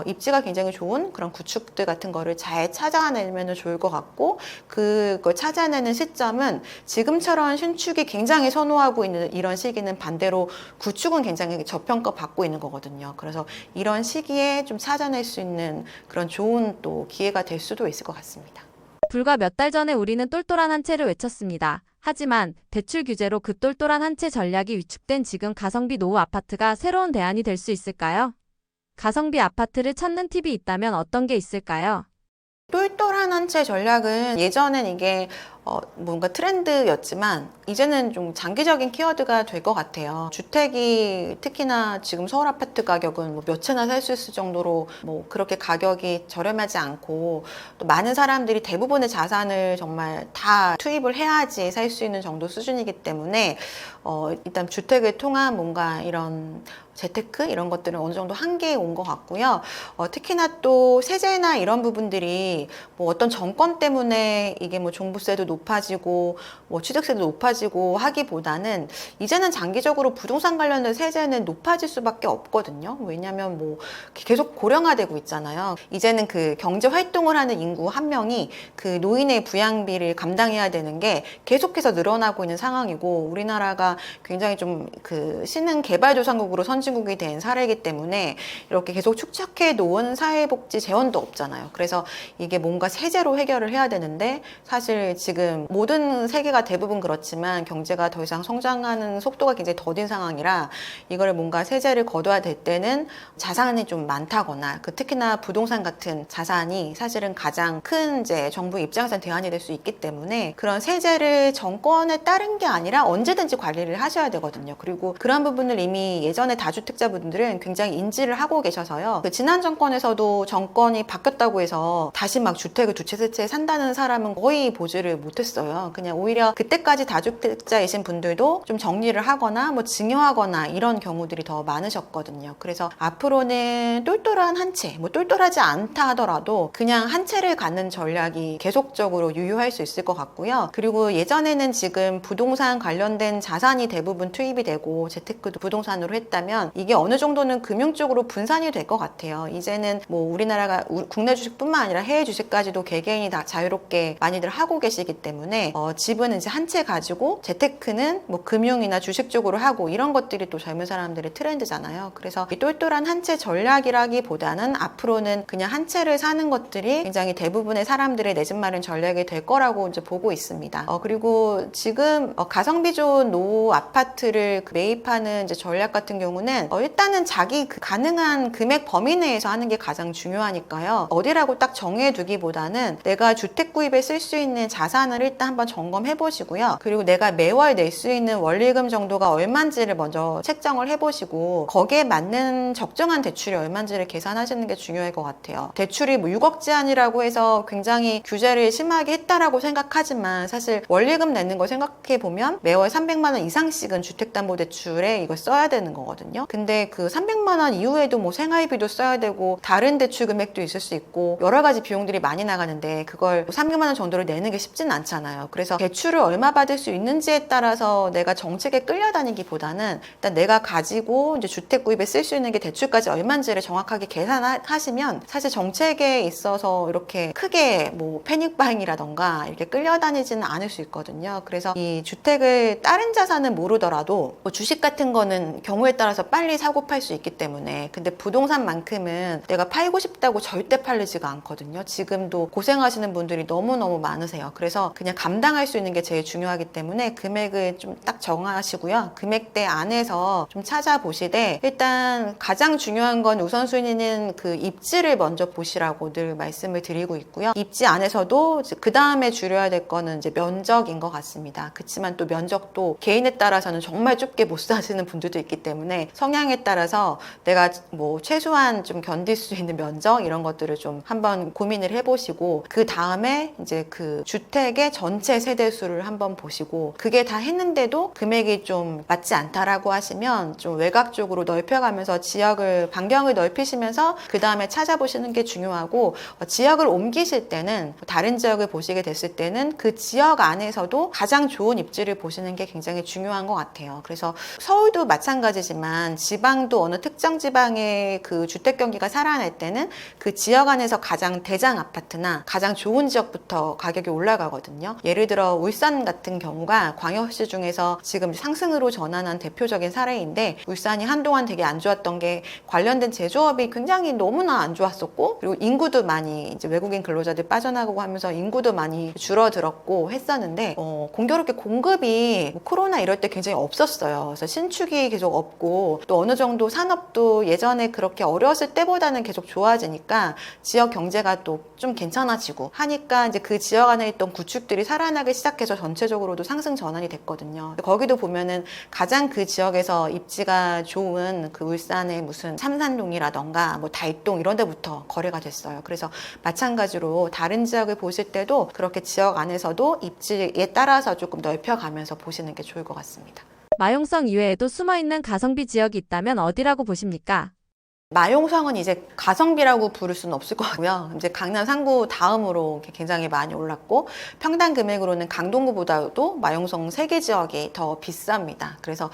입지가 굉장히 좋은 그런 구축들 같은 거를 잘 찾아내면 좋을 것 같고, 그걸 찾아내는 시점은 지금처럼 신축이 굉장히 선호하고 있는 이런 시기는 반대로 구축은 굉장히 저평가 받고 있는 거거든요. 그래서 이런 시기에 좀 찾아낼 수 있는 그런 좋은 또 기회가 될 수도 있을 것 같습니다. 불과 몇 달 전에 우리는 똘똘한 한 채를 외쳤습니다. 하지만 대출 규제로 그 똘똘한 한 채 전략이 위축된 지금 가성비 노후 아파트가 새로운 대안이 될 수 있을까요? 가성비 아파트를 찾는 팁이 있다면 어떤 게 있을까요? 똘똘한 한 채 전략은 예전엔 이게 뭔가 트렌드였지만 이제는 좀 장기적인 키워드가 될 것 같아요. 주택이 특히나 지금 서울 아파트 가격은 뭐 몇 채나 살 수 있을 정도로 뭐 그렇게 가격이 저렴하지 않고, 또 많은 사람들이 대부분의 자산을 정말 다 투입을 해야지 살 수 있는 정도 수준이기 때문에 일단 주택을 통한 뭔가 이런 재테크 이런 것들은 어느 정도 한계에 온 것 같고요. 특히나 또 세제나 이런 부분들이 뭐 어떤 정권 때문에 이게 뭐 종부세도 높아지고 뭐 취득세도 높아지고 하기보다는 이제는 장기적으로 부동산 관련된 세제는 높아질 수밖에 없거든요. 왜냐하면 뭐 계속 고령화되고 있잖아요. 이제는 그 경제 활동을 하는 인구 한 명이 그 노인의 부양비를 감당해야 되는 게 계속해서 늘어나고 있는 상황이고, 우리나라가 굉장히 좀 그 신흥개발도상국으로 선진국이 된 사례이기 때문에 이렇게 계속 축적해 놓은 사회복지 재원도 없잖아요. 그래서 이게 뭔가 세제로 해결을 해야 되는데, 사실 지금 모든 세계가 대부분 그렇지만 경제가 더 이상 성장하는 속도가 굉장히 더딘 상황이라, 이거를 뭔가 세제를 거둬야 될 때는 자산이 좀 많다거나, 특히나 부동산 같은 자산이 사실은 가장 큰 이제 정부 입장에서는 대안이 될 수 있기 때문에, 그런 세제를 정권에 따른 게 아니라 언제든지 관리를 하셔야 되거든요. 그리고 그런 부분을 이미 예전에 다주택자분들은 굉장히 인지를 하고 계셔서요. 그 지난 정권에서도 정권이 바뀌었다고 해서 다시 막 주택을 두 채, 세 채 산다는 사람은 거의 보지를 못했어요. 그냥 오히려 그때까지 다주택자이신 분들도 좀 정리를 하거나 뭐 증여하거나 이런 경우들이 더 많으셨거든요. 그래서 앞으로는 똘똘한 한 채, 뭐 똘똘하지 않다 하더라도 그냥 한 채를 갖는 전략이 계속적으로 유효할 수 있을 것 같고요. 그리고 예전에는 지금 부동산 관련된 자산이 대부분 투입이 되고 재테크도 부동산으로 했다면 이게 어느 정도는 금융 쪽으로 분산이 될 것 같아요. 이제는 뭐 우리나라가 국내 주식뿐만 아니라 해외 주식까지도 개개인이 다 자유롭게 많이들 하고 계시기 때문에 집은 이제 한 채 가지고 재테크는 뭐 금융이나 주식 쪽으로 하고 이런 것들이 또 젊은 사람들의 트렌드잖아요. 그래서 이 똘똘한 한 채 전략이라기보다는 앞으로는 그냥 한 채를 사는 것들이 굉장히 대부분의 사람들의 내 집 마련 전략이 될 거라고 이제 보고 있습니다. 그리고 지금 가성비 좋은 노후 아파트를 매입하는 이제 전략 같은 경우는 일단은 자기 가능한 금액 범위 내에서 하는 게 가장 중요하니까요. 어디라고 딱 정해두기보다는 내가 주택 구입에 쓸 수 있는 자산을 일단 한번 점검해 보시고요. 그리고 내가 매월 낼 수 있는 원리금 정도가 얼마인지를 먼저 책정을 해보시고 거기에 맞는 적정한 대출이 얼마인지를 계산하시는 게 중요할 것 같아요. 대출이 뭐 6억 제한이라고 해서 굉장히 규제를 심하게 했다라고 생각하지만 사실 원리금 내는 거 생각해 보면 매월 300만 원 이상씩은 주택담보대출에 이걸 써야 되는 거거든요. 근데 그 300만 원 이후에도 뭐 생활비도 써야 되고 다른 대출 금액도 있을 수 있고 여러 가지 비용들이 많이 나가는데 그걸 300만 원 정도를 내는 게 쉽진 않잖아요. 그래서 대출을 얼마 받을 수 있는지에 따라서 내가 정책에 끌려다니기보다는 일단 내가 가지고 이제 주택 구입에 쓸 수 있는 게 대출까지 얼마인지를 정확하게 계산하시면 사실 정책에 있어서 이렇게 크게 뭐 패닉바잉이라던가 이렇게 끌려다니지는 않을 수 있거든요. 그래서 이 주택을 다른 자산은 모르더라도 뭐 주식 같은 거는 경우에 따라서 빨리 사고 팔 수 있기 때문에 근데 부동산만큼은 내가 팔고 싶다고 절대 팔리지가 않거든요. 지금도 고생하시는 분들이 너무너무 많으세요. 그래서 그냥 감당할 수 있는 게 제일 중요하기 때문에 금액을 좀 딱 정하시고요. 금액대 안에서 좀 찾아보시되 일단 가장 중요한 건 우선순위는 그 입지를 먼저 보시라고 늘 말씀을 드리고 있고요. 입지 안에서도 그 다음에 줄여야 될 거는 이제 면적인 것 같습니다. 그렇지만 또 면적도 개인에 따라서는 정말 좁게 못 사시는 분들도 있기 때문에 성향에 따라서 내가 뭐 최소한 좀 견딜 수 있는 면적 이런 것들을 좀 한번 고민을 해보시고 그 다음에 이제 그 주택의 전체 세대수를 한번 보시고 그게 다 했는데도 금액이 좀 맞지 않다라고 하시면 좀 외곽 쪽으로 넓혀가면서 지역을 반경을 넓히시면서 그 다음에 찾아보시는 게 중요하고 지역을 옮기실 때는 다른 지역을 보시게 됐을 때는 그 지역 안에서도 가장 좋은 입지를 보시는 게 굉장히 중요한 것 같아요. 그래서 서울도 마찬가지지만 지방도 어느 특정 지방의 그 주택 경기가 살아날 때는 그 지역 안에서 가장 대장 아파트나 가장 좋은 지역부터 가격이 올라가거든요. 예를 들어 울산 같은 경우가 광역시 중에서 지금 상승으로 전환한 대표적인 사례인데 울산이 한동안 되게 안 좋았던 게 관련된 제조업이 굉장히 너무나 안 좋았었고 그리고 인구도 많이 이제 외국인 근로자들 빠져나가고 하면서 인구도 많이 줄어들었고 했었는데 공교롭게 공급이 뭐 코로나 이럴 때 굉장히 없었어요. 그래서 신축이 계속 없고 또 어느 정도 산업도 예전에 그렇게 어려웠을 때보다는 계속 좋아지니까 지역 경제가 또 좀 괜찮아지고 하니까 이제 그 지역 안에 있던 구축들이 살아나기 시작해서 전체적으로도 상승 전환이 됐거든요. 거기도 보면은 가장 그 지역에서 입지가 좋은 그 울산의 무슨 삼산동이라던가 뭐 달동 이런 데부터 거래가 됐어요. 그래서 마찬가지로 다른 지역을 보실 때도 그렇게 지역 안에서도 입지에 따라서 조금 넓혀가면서 보시는 게 좋을 것 같습니다. 마용성 이외에도 숨어있는 가성비 지역이 있다면 어디라고 보십니까? 마용성은 이제 가성비라고 부를 수는 없을 것 같고요. 이제 강남 상구 다음으로 굉장히 많이 올랐고 평당 금액으로는 강동구보다도 마용성 3개 지역이 더 비쌉니다. 그래서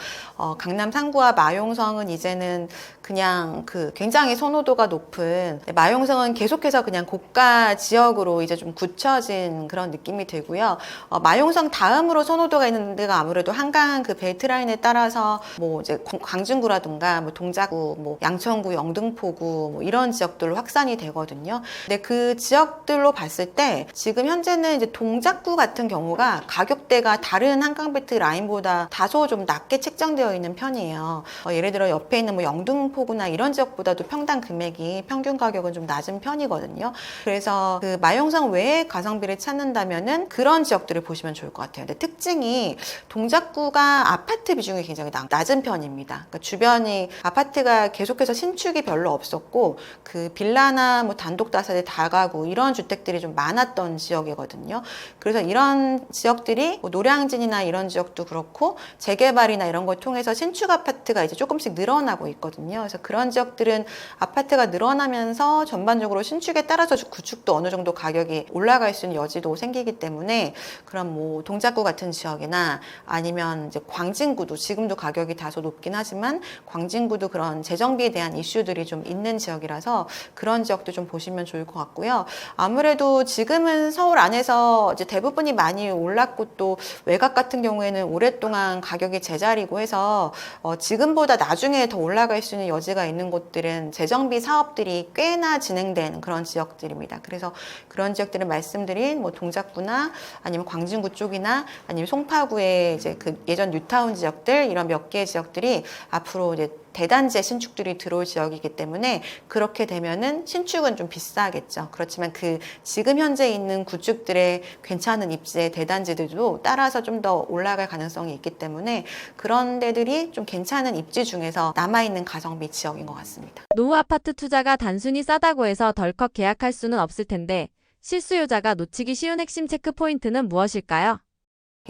강남 상구와 마용성은 이제는 그냥 그 굉장히 선호도가 높은 마용성은 계속해서 그냥 고가 지역으로 이제 좀 굳혀진 그런 느낌이 들고요. 마용성 다음으로 선호도가 있는 데가 아무래도 한강 그 벨트라인에 따라서 뭐 이제 광진구라든가 뭐 동작구, 뭐 양천구, 영등포구 뭐 이런 지역들로 확산이 되거든요. 근데 그 지역들로 봤을 때 지금 현재는 이제 동작구 같은 경우가 가격대가 다른 한강벨트 라인보다 다소 좀 낮게 책정되어 있는 편이에요. 예를 들어 옆에 있는 뭐 영등포구나 이런 지역보다도 평당 금액이 평균 가격은 좀 낮은 편이거든요. 그래서 그 마용성 외에 가성비를 찾는다면은 그런 지역들을 보시면 좋을 것 같아요. 근데 특징이 동작구가 아파트 비중이 굉장히 낮은 편입니다. 그러니까 주변이 아파트가 계속해서 신축이 신축이 별로 없었고 그 빌라나 뭐 단독 다세대 다가구 이런 주택들이 좀 많았던 지역이거든요. 그래서 이런 지역들이 뭐 노량진이나 이런 지역도 그렇고 재개발이나 이런 걸 통해서 신축 아파트가 이제 조금씩 늘어나고 있거든요. 그래서 그런 지역들은 아파트가 늘어나면서 전반적으로 신축에 따라서 구축도 어느 정도 가격이 올라갈 수 있는 여지도 생기기 때문에 그런 뭐 동작구 같은 지역이나 아니면 이제 광진구도 지금도 가격이 다소 높긴 하지만 광진구도 그런 재정비에 대한 이슈들이 좀 있는 지역이라서 그런 지역도 좀 보시면 좋을 것 같고요. 아무래도 지금은 서울 안에서 이제 대부분이 많이 올랐고 또 외곽 같은 경우에는 오랫동안 가격이 제자리고 해서 지금보다 나중에 더 올라갈 수 있는 여지가 있는 곳들은 재정비 사업들이 꽤나 진행된 그런 지역들입니다. 그래서 그런 지역들은 말씀드린 뭐 동작구나 아니면 광진구 쪽이나 아니면 송파구의 이제 그 예전 뉴타운 지역들 이런 몇 개의 지역들이 앞으로 이제 대단지의 신축들이 들어올 지역이기 때문에 그렇게 되면은 신축은 좀 비싸겠죠. 그렇지만 그 지금 현재 있는 구축들의 괜찮은 입지의 대단지들도 따라서 좀 더 올라갈 가능성이 있기 때문에 그런 데들이 좀 괜찮은 입지 중에서 남아있는 가성비 지역인 것 같습니다. 노후 아파트 투자가 단순히 싸다고 해서 덜컥 계약할 수는 없을 텐데 실수요자가 놓치기 쉬운 핵심 체크 포인트는 무엇일까요?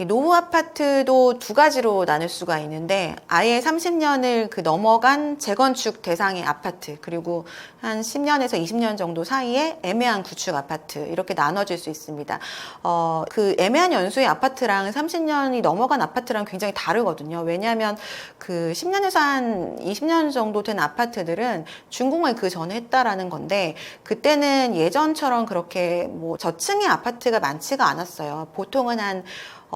노후 아파트도 두 가지로 나눌 수가 있는데 아예 30년을 넘어간 재건축 대상의 아파트 그리고 한 10년에서 20년 정도 사이에 애매한 구축 아파트 이렇게 나눠질 수 있습니다. 그 애매한 연수의 아파트랑 30년이 넘어간 아파트랑 굉장히 다르거든요. 왜냐하면 그 10년에서 한 20년 정도 된 아파트들은 준공을 그 전에 했다라는 건데 그때는 예전처럼 그렇게 뭐 저층의 아파트가 많지가 않았어요. 보통은 한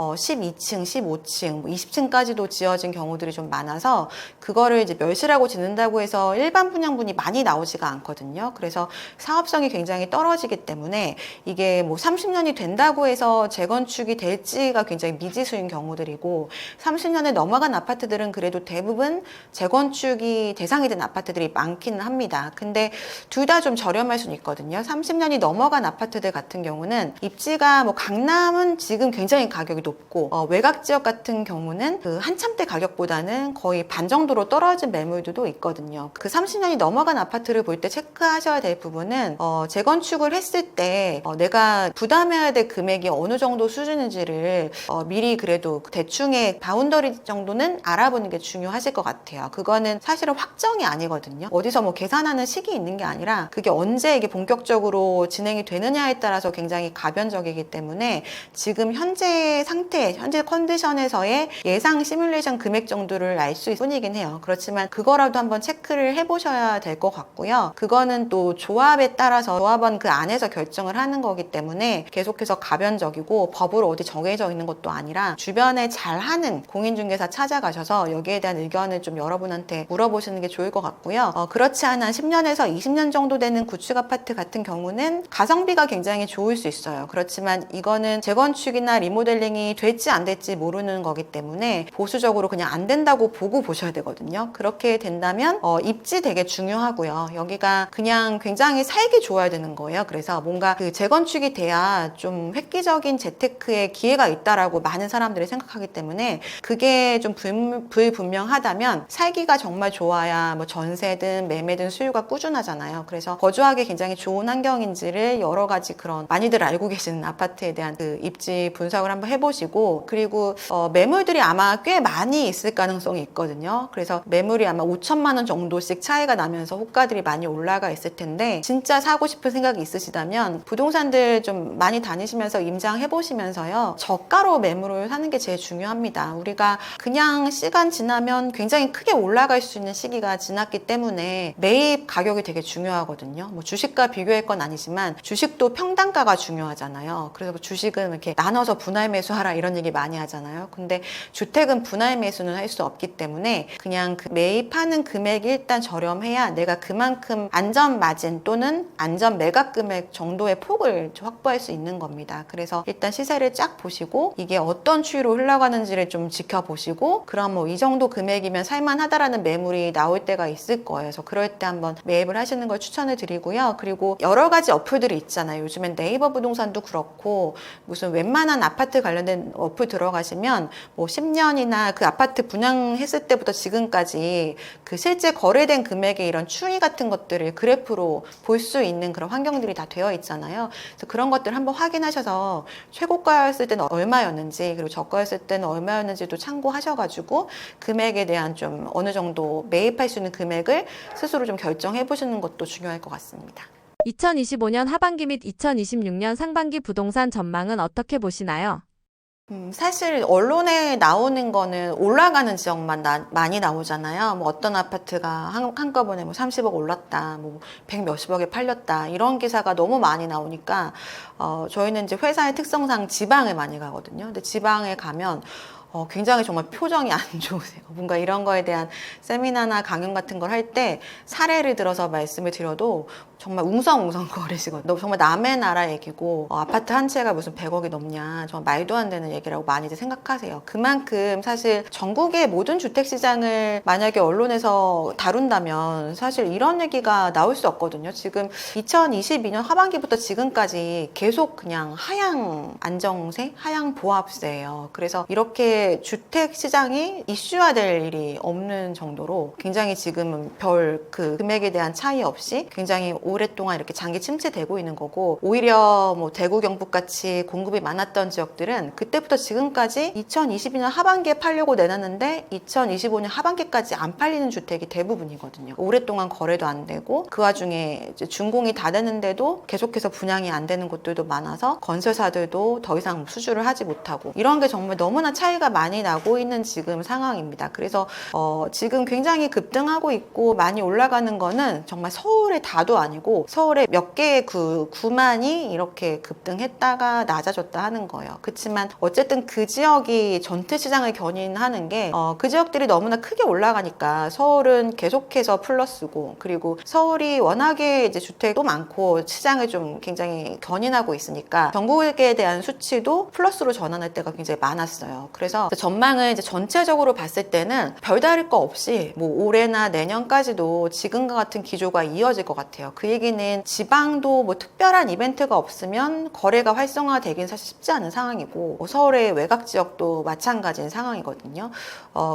12층, 15층, 20층까지도 지어진 경우들이 좀 많아서 그거를 이제 멸실하고 짓는다고 해서 일반 분양분이 많이 나오지가 않거든요. 그래서 사업성이 굉장히 떨어지기 때문에 이게 뭐 30년이 된다고 해서 재건축이 될지가 굉장히 미지수인 경우들이고 30년에 넘어간 아파트들은 그래도 대부분 재건축이 대상이 된 아파트들이 많기는 합니다. 근데 둘 다 좀 저렴할 수는 있거든요. 30년이 넘어간 아파트들 같은 경우는 입지가 뭐 강남은 지금 굉장히 가격이 높고 외곽 지역 같은 경우는 그 한참 때 가격보다는 거의 반 정도로 떨어진 매물들도 있거든요. 그 30년이 넘어간 아파트를 볼 때 체크하셔야 될 부분은 재건축을 했을 때 내가 부담해야 될 금액이 어느 정도 수준인지를 미리 그래도 대충의 바운더리 정도는 알아보는 게 중요하실 것 같아요. 그거는 사실은 확정이 아니거든요. 어디서 뭐 계산하는 식이 있는 게 아니라 그게 언제 이게 본격적으로 진행이 되느냐에 따라서 굉장히 가변적이기 때문에 지금 현재 상태, 현재 컨디션에서의 예상 시뮬레이션 금액 정도를 알 수 있을 뿐이긴 해요. 그렇지만 그거라도 한번 체크를 해보셔야 될 것 같고요. 그거는 또 조합에 따라서 조합원 그 안에서 결정을 하는 거기 때문에 계속해서 가변적이고 법으로 어디 정해져 있는 것도 아니라 주변에 잘하는 공인중개사 찾아가셔서 여기에 대한 의견을 좀 여러분한테 물어보시는 게 좋을 것 같고요. 그렇지 않은 10년에서 20년 정도 되는 구축 아파트 같은 경우는 가성비가 굉장히 좋을 수 있어요. 그렇지만 이거는 재건축이나 리모델링이 될지 안 될지 모르는 거기 때문에 보수적으로 그냥 안 된다고 보고 보셔야 되거든요. 그렇게 된다면 입지 되게 중요하고요. 여기가 그냥 굉장히 살기 좋아야 되는 거예요. 그래서 뭔가 그 재건축이 돼야 좀 획기적인 재테크의 기회가 있다라고 많은 사람들이 생각하기 때문에 그게 좀 불분명하다면 살기가 정말 좋아야 뭐 전세든 매매든 수요가 꾸준하잖아요. 그래서 거주하기 굉장히 좋은 환경인지를 여러 가지 그런 많이들 알고 계시는 아파트에 대한 그 입지 분석을 한번 해보시고 그리고 매물들이 아마 꽤 많이 있을 가능성이 있거든요. 그래서 매물이 아마 5천만 원 정도씩 차이가 나면서 호가들이 많이 올라가 있을 텐데 진짜 사고 싶은 생각이 있으시다면 부동산들 좀 많이 다니시면서 임장해 보시면서요 저가로 매물을 사는 게 제일 중요합니다. 우리가 그냥 시간 지나면 굉장히 크게 올라갈 수 있는 시기가 지났기 때문에 매입 가격이 되게 중요하거든요. 뭐 주식과 비교할 건 아니지만 주식도 평단가가 중요하잖아요. 그래서 뭐 주식은 이렇게 나눠서 분할 매수하라 이런 얘기 많이 하잖아요. 근데 주택은 분할 매수는 할 수 없기 때문에 그냥 그 매입하는 금액이 일단 저렴해야 내가 그만큼 안전 마진 또는 안전 매각 금액 정도의 폭을 확보할 수 있는 겁니다. 그래서 일단 시세를 쫙 보시고 이게 어떤 추이로 흘러가는지를 좀 지켜보시고 그럼 뭐 이 정도 금액이면 살만하다라는 매물이 나올 때가 있을 거예요. 그래서 그럴 때 한번 매입을 하시는 걸 추천을 드리고요. 그리고 여러 가지 어플들이 있잖아요. 요즘엔 네이버 부동산도 그렇고 무슨 웬만한 아파트 관련된 관련된 어플 들어가시면 뭐 10년이나 그 아파트 분양했을 때부터 지금까지 그 실제 거래된 금액의 이런 추이 같은 것들을 그래프로 볼 수 있는 그런 환경들이 다 되어 있잖아요. 그래서 그런 것들 한번 확인하셔서 최고가였을 때는 얼마였는지, 그리고 저가였을 때는 얼마였는지도 참고하셔가지고 금액에 대한 좀 어느 정도 매입할 수 있는 금액을 스스로 좀 결정해 보시는 것도 중요할 것 같습니다. 2025년 하반기 및 2026년 상반기 부동산 전망은 어떻게 보시나요? 사실 언론에 나오는 거는 올라가는 지역만 많이 나오잖아요. 뭐 어떤 아파트가 한꺼번에 뭐 30억 올랐다, 뭐 100 몇십억에 팔렸다, 이런 기사가 너무 많이 나오니까, 저희는 이제 회사의 특성상 지방에 많이 가거든요. 근데 지방에 가면 굉장히 정말 표정이 안 좋으세요. 뭔가 이런 거에 대한 세미나나 강연 같은 걸 할 때 사례를 들어서 말씀을 드려도 정말 웅성웅성 거리시거든요. 정말 남의 나라 얘기고 아파트 한 채가 무슨 100억이 넘냐, 정말 말도 안 되는 얘기라고 많이들 생각하세요. 그만큼 사실 전국의 모든 주택시장을 만약에 언론에서 다룬다면 사실 이런 얘기가 나올 수 없거든요. 지금 2022년 하반기부터 지금까지 계속 그냥 하향 안정세, 하향 보합세예요. 그래서 이렇게 주택시장이 이슈화될 일이 없는 정도로 굉장히 지금은 별 그 금액에 대한 차이 없이 굉장히 오랫동안 이렇게 장기 침체되고 있는 거고, 오히려 뭐 대구 경북 같이 공급이 많았던 지역들은 그때부터 지금까지 2022년 하반기에 팔려고 내놨는데 2025년 하반기까지 안 팔리는 주택이 대부분이거든요. 오랫동안 거래도 안 되고 그 와중에 이제 준공이 다 됐는데도 계속해서 분양이 안 되는 곳들도 많아서 건설사들도 더 이상 수주를 하지 못하고, 이런 게 정말 너무나 차이가 많이 나고 있는 지금 상황입니다. 그래서 지금 굉장히 급등하고 있고 많이 올라가는 거는 정말 서울의 다도 아니고 서울의 몇 개의 그 구만이 이렇게 급등했다가 낮아졌다 하는 거예요. 그렇지만 어쨌든 그 지역이 전체 시장을 견인하는 게 그 지역들이 너무나 크게 올라가니까 서울은 계속해서 플러스고, 그리고 서울이 워낙에 이제 주택도 많고 시장을 좀 굉장히 견인하고 있으니까 전국에 대한 수치도 플러스로 전환할 때가 굉장히 많았어요. 그래서 전망을 이제 전체적으로 봤을 때는 별다를 거 없이 뭐 올해나 내년까지도 지금과 같은 기조가 이어질 것 같아요. 그 얘기는 지방도 뭐 특별한 이벤트가 없으면 거래가 활성화되긴 사실 쉽지 않은 상황이고, 뭐 서울의 외곽 지역도 마찬가지인 상황이거든요.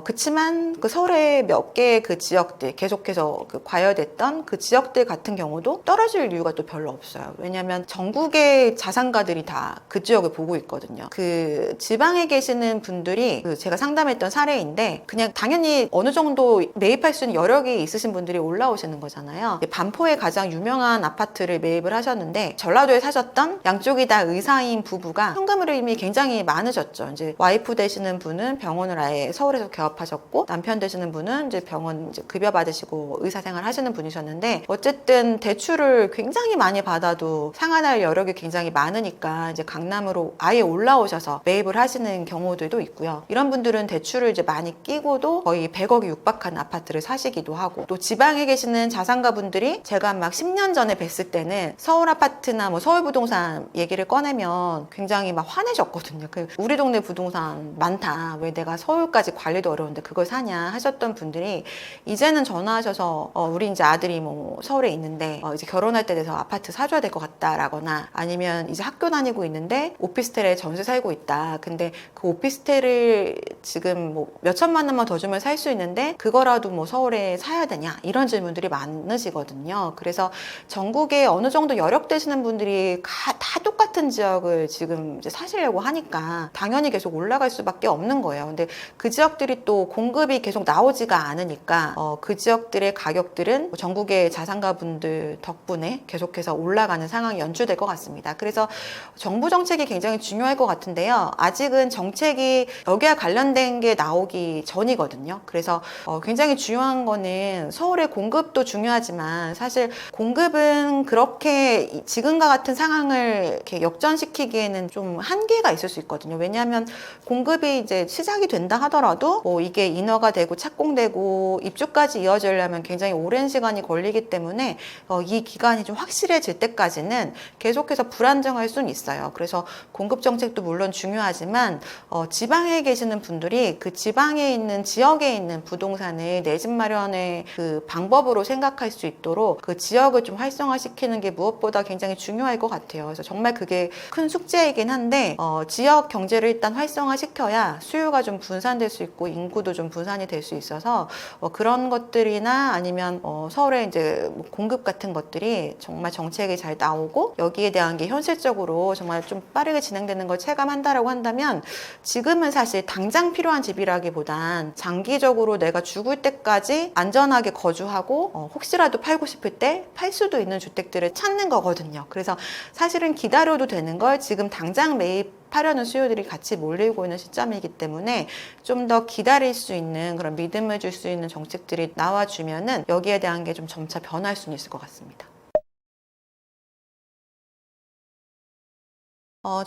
그치만 그 서울의 몇 개의 그 지역들, 계속해서 그 과열됐던 그 지역들 같은 경우도 떨어질 이유가 또 별로 없어요. 왜냐하면 전국의 자산가들이 다 그 지역을 보고 있거든요. 그 지방에 계시는 분들이 그 제가 상담했던 사례인데, 그냥 당연히 어느 정도 매입할 수 있는 여력이 있으신 분들이 올라오시는 거잖아요. 반포에 가장 유명한 아파트를 매입을 하셨는데 전라도에 사셨던 양쪽이 다 의사인 부부가 현금 흐름이 굉장히 많으셨죠. 이제 와이프 되시는 분은 병원을 아예 서울에서 개업하셨고, 남편 되시는 분은 이제 병원 이제 급여 받으시고 의사생활 하시는 분이셨는데, 어쨌든 대출을 굉장히 많이 받아도 상환할 여력이 굉장히 많으니까 이제 강남으로 아예 올라오셔서 매입을 하시는 경우들도 있고요. 이런 분들은 대출을 이제 많이 끼고도 거의 100억이 육박한 아파트를 사시기도 하고, 또 지방에 계시는 자산가 분들이 제가 막 10년 전에 뵀을 때는 서울 아파트나 뭐 서울 부동산 얘기를 꺼내면 굉장히 막 화내셨거든요. 우리 동네 부동산 많다, 왜 내가 서울까지 관리도 어려운데 그걸 사냐 하셨던 분들이 이제는 전화하셔서 우리 이제 아들이 뭐 서울에 있는데 이제 결혼할 때 돼서 아파트 사줘야 될 것 같다라거나, 아니면 이제 학교 다니고 있는데 오피스텔에 전세 살고 있다, 근데 그 오피스텔을 지금 뭐 몇천만 원만 더 주면 살 수 있는데 그거라도 뭐 서울에 사야 되냐, 이런 질문들이 많으시거든요. 그래서 전국에 어느 정도 여력 되시는 분들이 다 똑같은 지역을 지금 이제 사시려고 하니까 당연히 계속 올라갈 수밖에 없는 거예요. 근데 그 지역들이 또 공급이 계속 나오지가 않으니까 그 지역들의 가격들은 전국의 자산가 분들 덕분에 계속해서 올라가는 상황이 연출될 것 같습니다. 그래서 정부 정책이 굉장히 중요할 것 같은데요. 아직은 정책이 여기와 관련된 게 나오기 전이거든요. 그래서 굉장히 중요한 거는 서울의 공급도 중요하지만 사실 공급은 그렇게 지금과 같은 상황을 이렇게 역전시키기에는 좀 한계가 있을 수 있거든요. 왜냐하면 공급이 이제 시작이 된다 하더라도 뭐 이게 인허가 되고 착공되고 입주까지 이어지려면 굉장히 오랜 시간이 걸리기 때문에 이 기간이 좀 확실해질 때까지는 계속해서 불안정할 수는 있어요. 그래서 공급 정책도 물론 중요하지만 지방에 계시는 분들이 그 지방에 있는 지역에 있는 부동산을 내 집 마련의 그 방법으로 생각할 수 있도록 그 지역을 지역을 좀 활성화시키는 게 무엇보다 굉장히 중요할 것 같아요. 그래서 정말 그게 큰 숙제이긴 한데 지역 경제를 일단 활성화시켜야 수요가 좀 분산될 수 있고 인구도 좀 분산이 될 수 있어서 그런 것들이나 아니면 서울의 이제 뭐 공급 같은 것들이 정말 정책이 잘 나오고 여기에 대한 게 현실적으로 정말 좀 빠르게 진행되는 걸 체감한다라고 한다면 지금은 사실 당장 필요한 집이라기보단 장기적으로 내가 죽을 때까지 안전하게 거주하고 혹시라도 팔고 싶을 때 팔 수도 있는 주택들을 찾는 거거든요. 그래서 사실은 기다려도 되는 걸 지금 당장 매입하려는 수요들이 같이 몰리고 있는 시점이기 때문에 좀 더 기다릴 수 있는 그런 믿음을 줄 수 있는 정책들이 나와주면은 여기에 대한 게 좀 점차 변할 수는 있을 것 같습니다.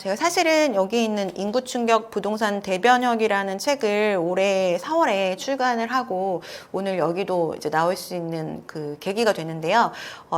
제가 사실은 여기 있는 인구 충격 부동산 대변혁이라는 책을 올해 4월에 출간을 하고 오늘 여기도 이제 나올 수 있는 그 계기가 되는데요.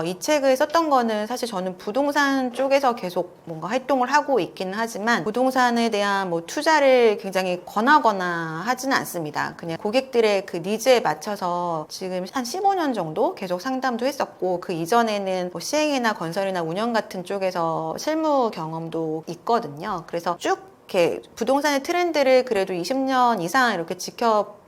이 책을 썼던 거는 사실 저는 부동산 쪽에서 계속 뭔가 활동을 하고 있기는 하지만 부동산에 대한 뭐 투자를 굉장히 권하거나 하지는 않습니다. 그냥 고객들의 그 니즈에 맞춰서 지금 한 15년 정도 계속 상담도 했었고 그 이전에는 뭐 시행이나 건설이나 운영 같은 쪽에서 실무 경험도 있거든요. 그래서 쭉 이렇게 부동산의 트렌드를 그래도 20년 이상 이렇게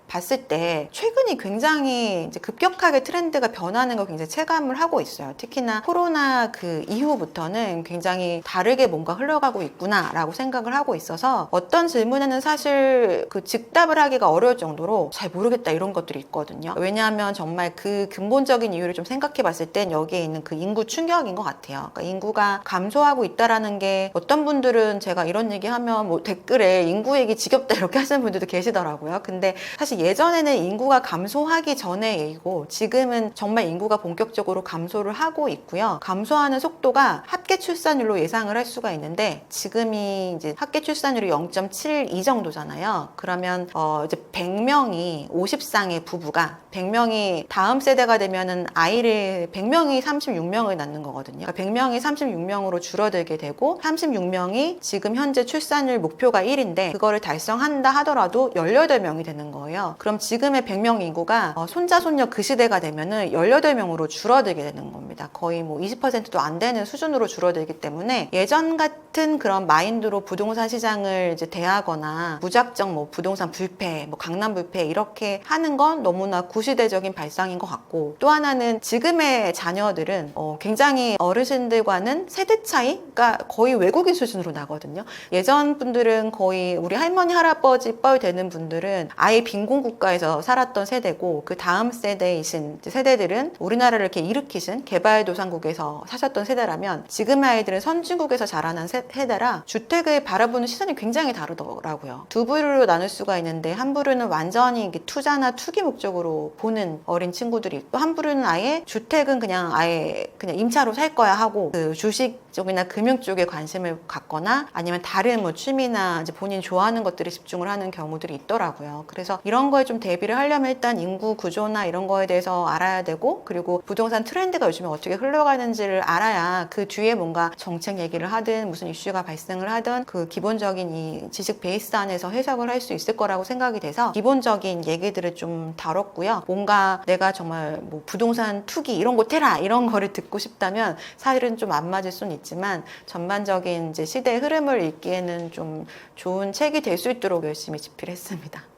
봤을 때 최근이 굉장히 이제 급격하게 트렌드가 변하는 걸 굉장히 체감을 하고 있어요. 특히나 코로나 그 이후부터는 굉장히 다르게 뭔가 흘러가고 있구나라고 생각을 하고 있어서 어떤 질문에는 사실 그 즉답을 하기가 어려울 정도로 잘 모르겠다 이런 것들이 있거든요. 왜냐하면 정말 그 근본적인 이유를 좀 생각해 봤을 땐 여기에 있는 그 인구 충격인 것 같아요. 그러니까 인구가 감소하고 있다라는 게 어떤 분들은 제가 이런 얘기하면 뭐 댓글에 인구 얘기 지겹다 이렇게 하시는 분들도 계시더라고요. 근데 사실 예전에는 인구가 감소하기 전의 얘기고 지금은 정말 인구가 본격적으로 감소를 하고 있고요. 감소하는 속도가 합계 출산율로 예상을 할 수가 있는데 지금이 이제 합계 출산율이 0.72 정도잖아요. 그러면 이제 100명이 50쌍의 부부가 100명이 다음 세대가 되면은 아이를 100명이 36명을 낳는 거거든요. 그러니까 100명이 36명으로 줄어들게 되고 36명이 지금 현재 출산율 목표가 1인데 그거를 달성한다 하더라도 18명이 되는 거예요. 그럼 지금의 100명 인구가 손자, 손녀 그 시대가 되면은 18명으로 줄어들게 되는 겁니다. 거의 뭐 20%도 안 되는 수준으로 줄어들기 때문에 예전 같은 그런 마인드로 부동산 시장을 이제 대하거나 무작정 뭐 부동산 불패, 뭐 강남 불패 이렇게 하는 건 너무나 구시대적인 발상인 것 같고 또 하나는 지금의 자녀들은 굉장히 어르신들과는 세대 차이가 거의 외국인 수준으로 나거든요. 예전 분들은 거의 우리 할머니, 할아버지 뻘 되는 분들은 아예 빈곤 국가에서 살았던 세대고 그 다음 세대이신 세대들은 우리나라를 이렇게 일으키신 개발도상국에서 사셨던 세대라면 지금의 아이들은 선진국에서 자라난 세대라 주택을 바라보는 시선이 굉장히 다르더라고요. 두 부류로 나눌 수가 있는데 한 부류는 완전히 투자나 투기 목적으로 보는 어린 친구들이 있고 한 부류는 아예 주택은 그냥 아예 그냥 임차로 살 거야 하고 그 주식 쪽이나 금융 쪽에 관심을 갖거나 아니면 다른 뭐 취미나 이제 본인 좋아하는 것들에 집중을 하는 경우들이 있더라고요. 그래서 이런 거에 좀 대비를 하려면 일단 인구 구조나 이런 거에 대해서 알아야 되고 그리고 부동산 트렌드가 요즘에 어떻게 흘러가는지를 알아야 그 뒤에 뭔가 정책 얘기를 하든 무슨 이슈가 발생을 하든 그 기본적인 이 지식 베이스 안에서 해석을 할 수 있을 거라고 생각이 돼서 기본적인 얘기들을 좀 다뤘고요. 뭔가 내가 정말 뭐 부동산 투기 이런 거 테라 이런 거를 듣고 싶다면 사실은 좀 안 맞을 수는 있지만 전반적인 이제 시대의 흐름을 읽기에는 좀 좋은 책이 될 수 있도록 열심히 집필했습니다.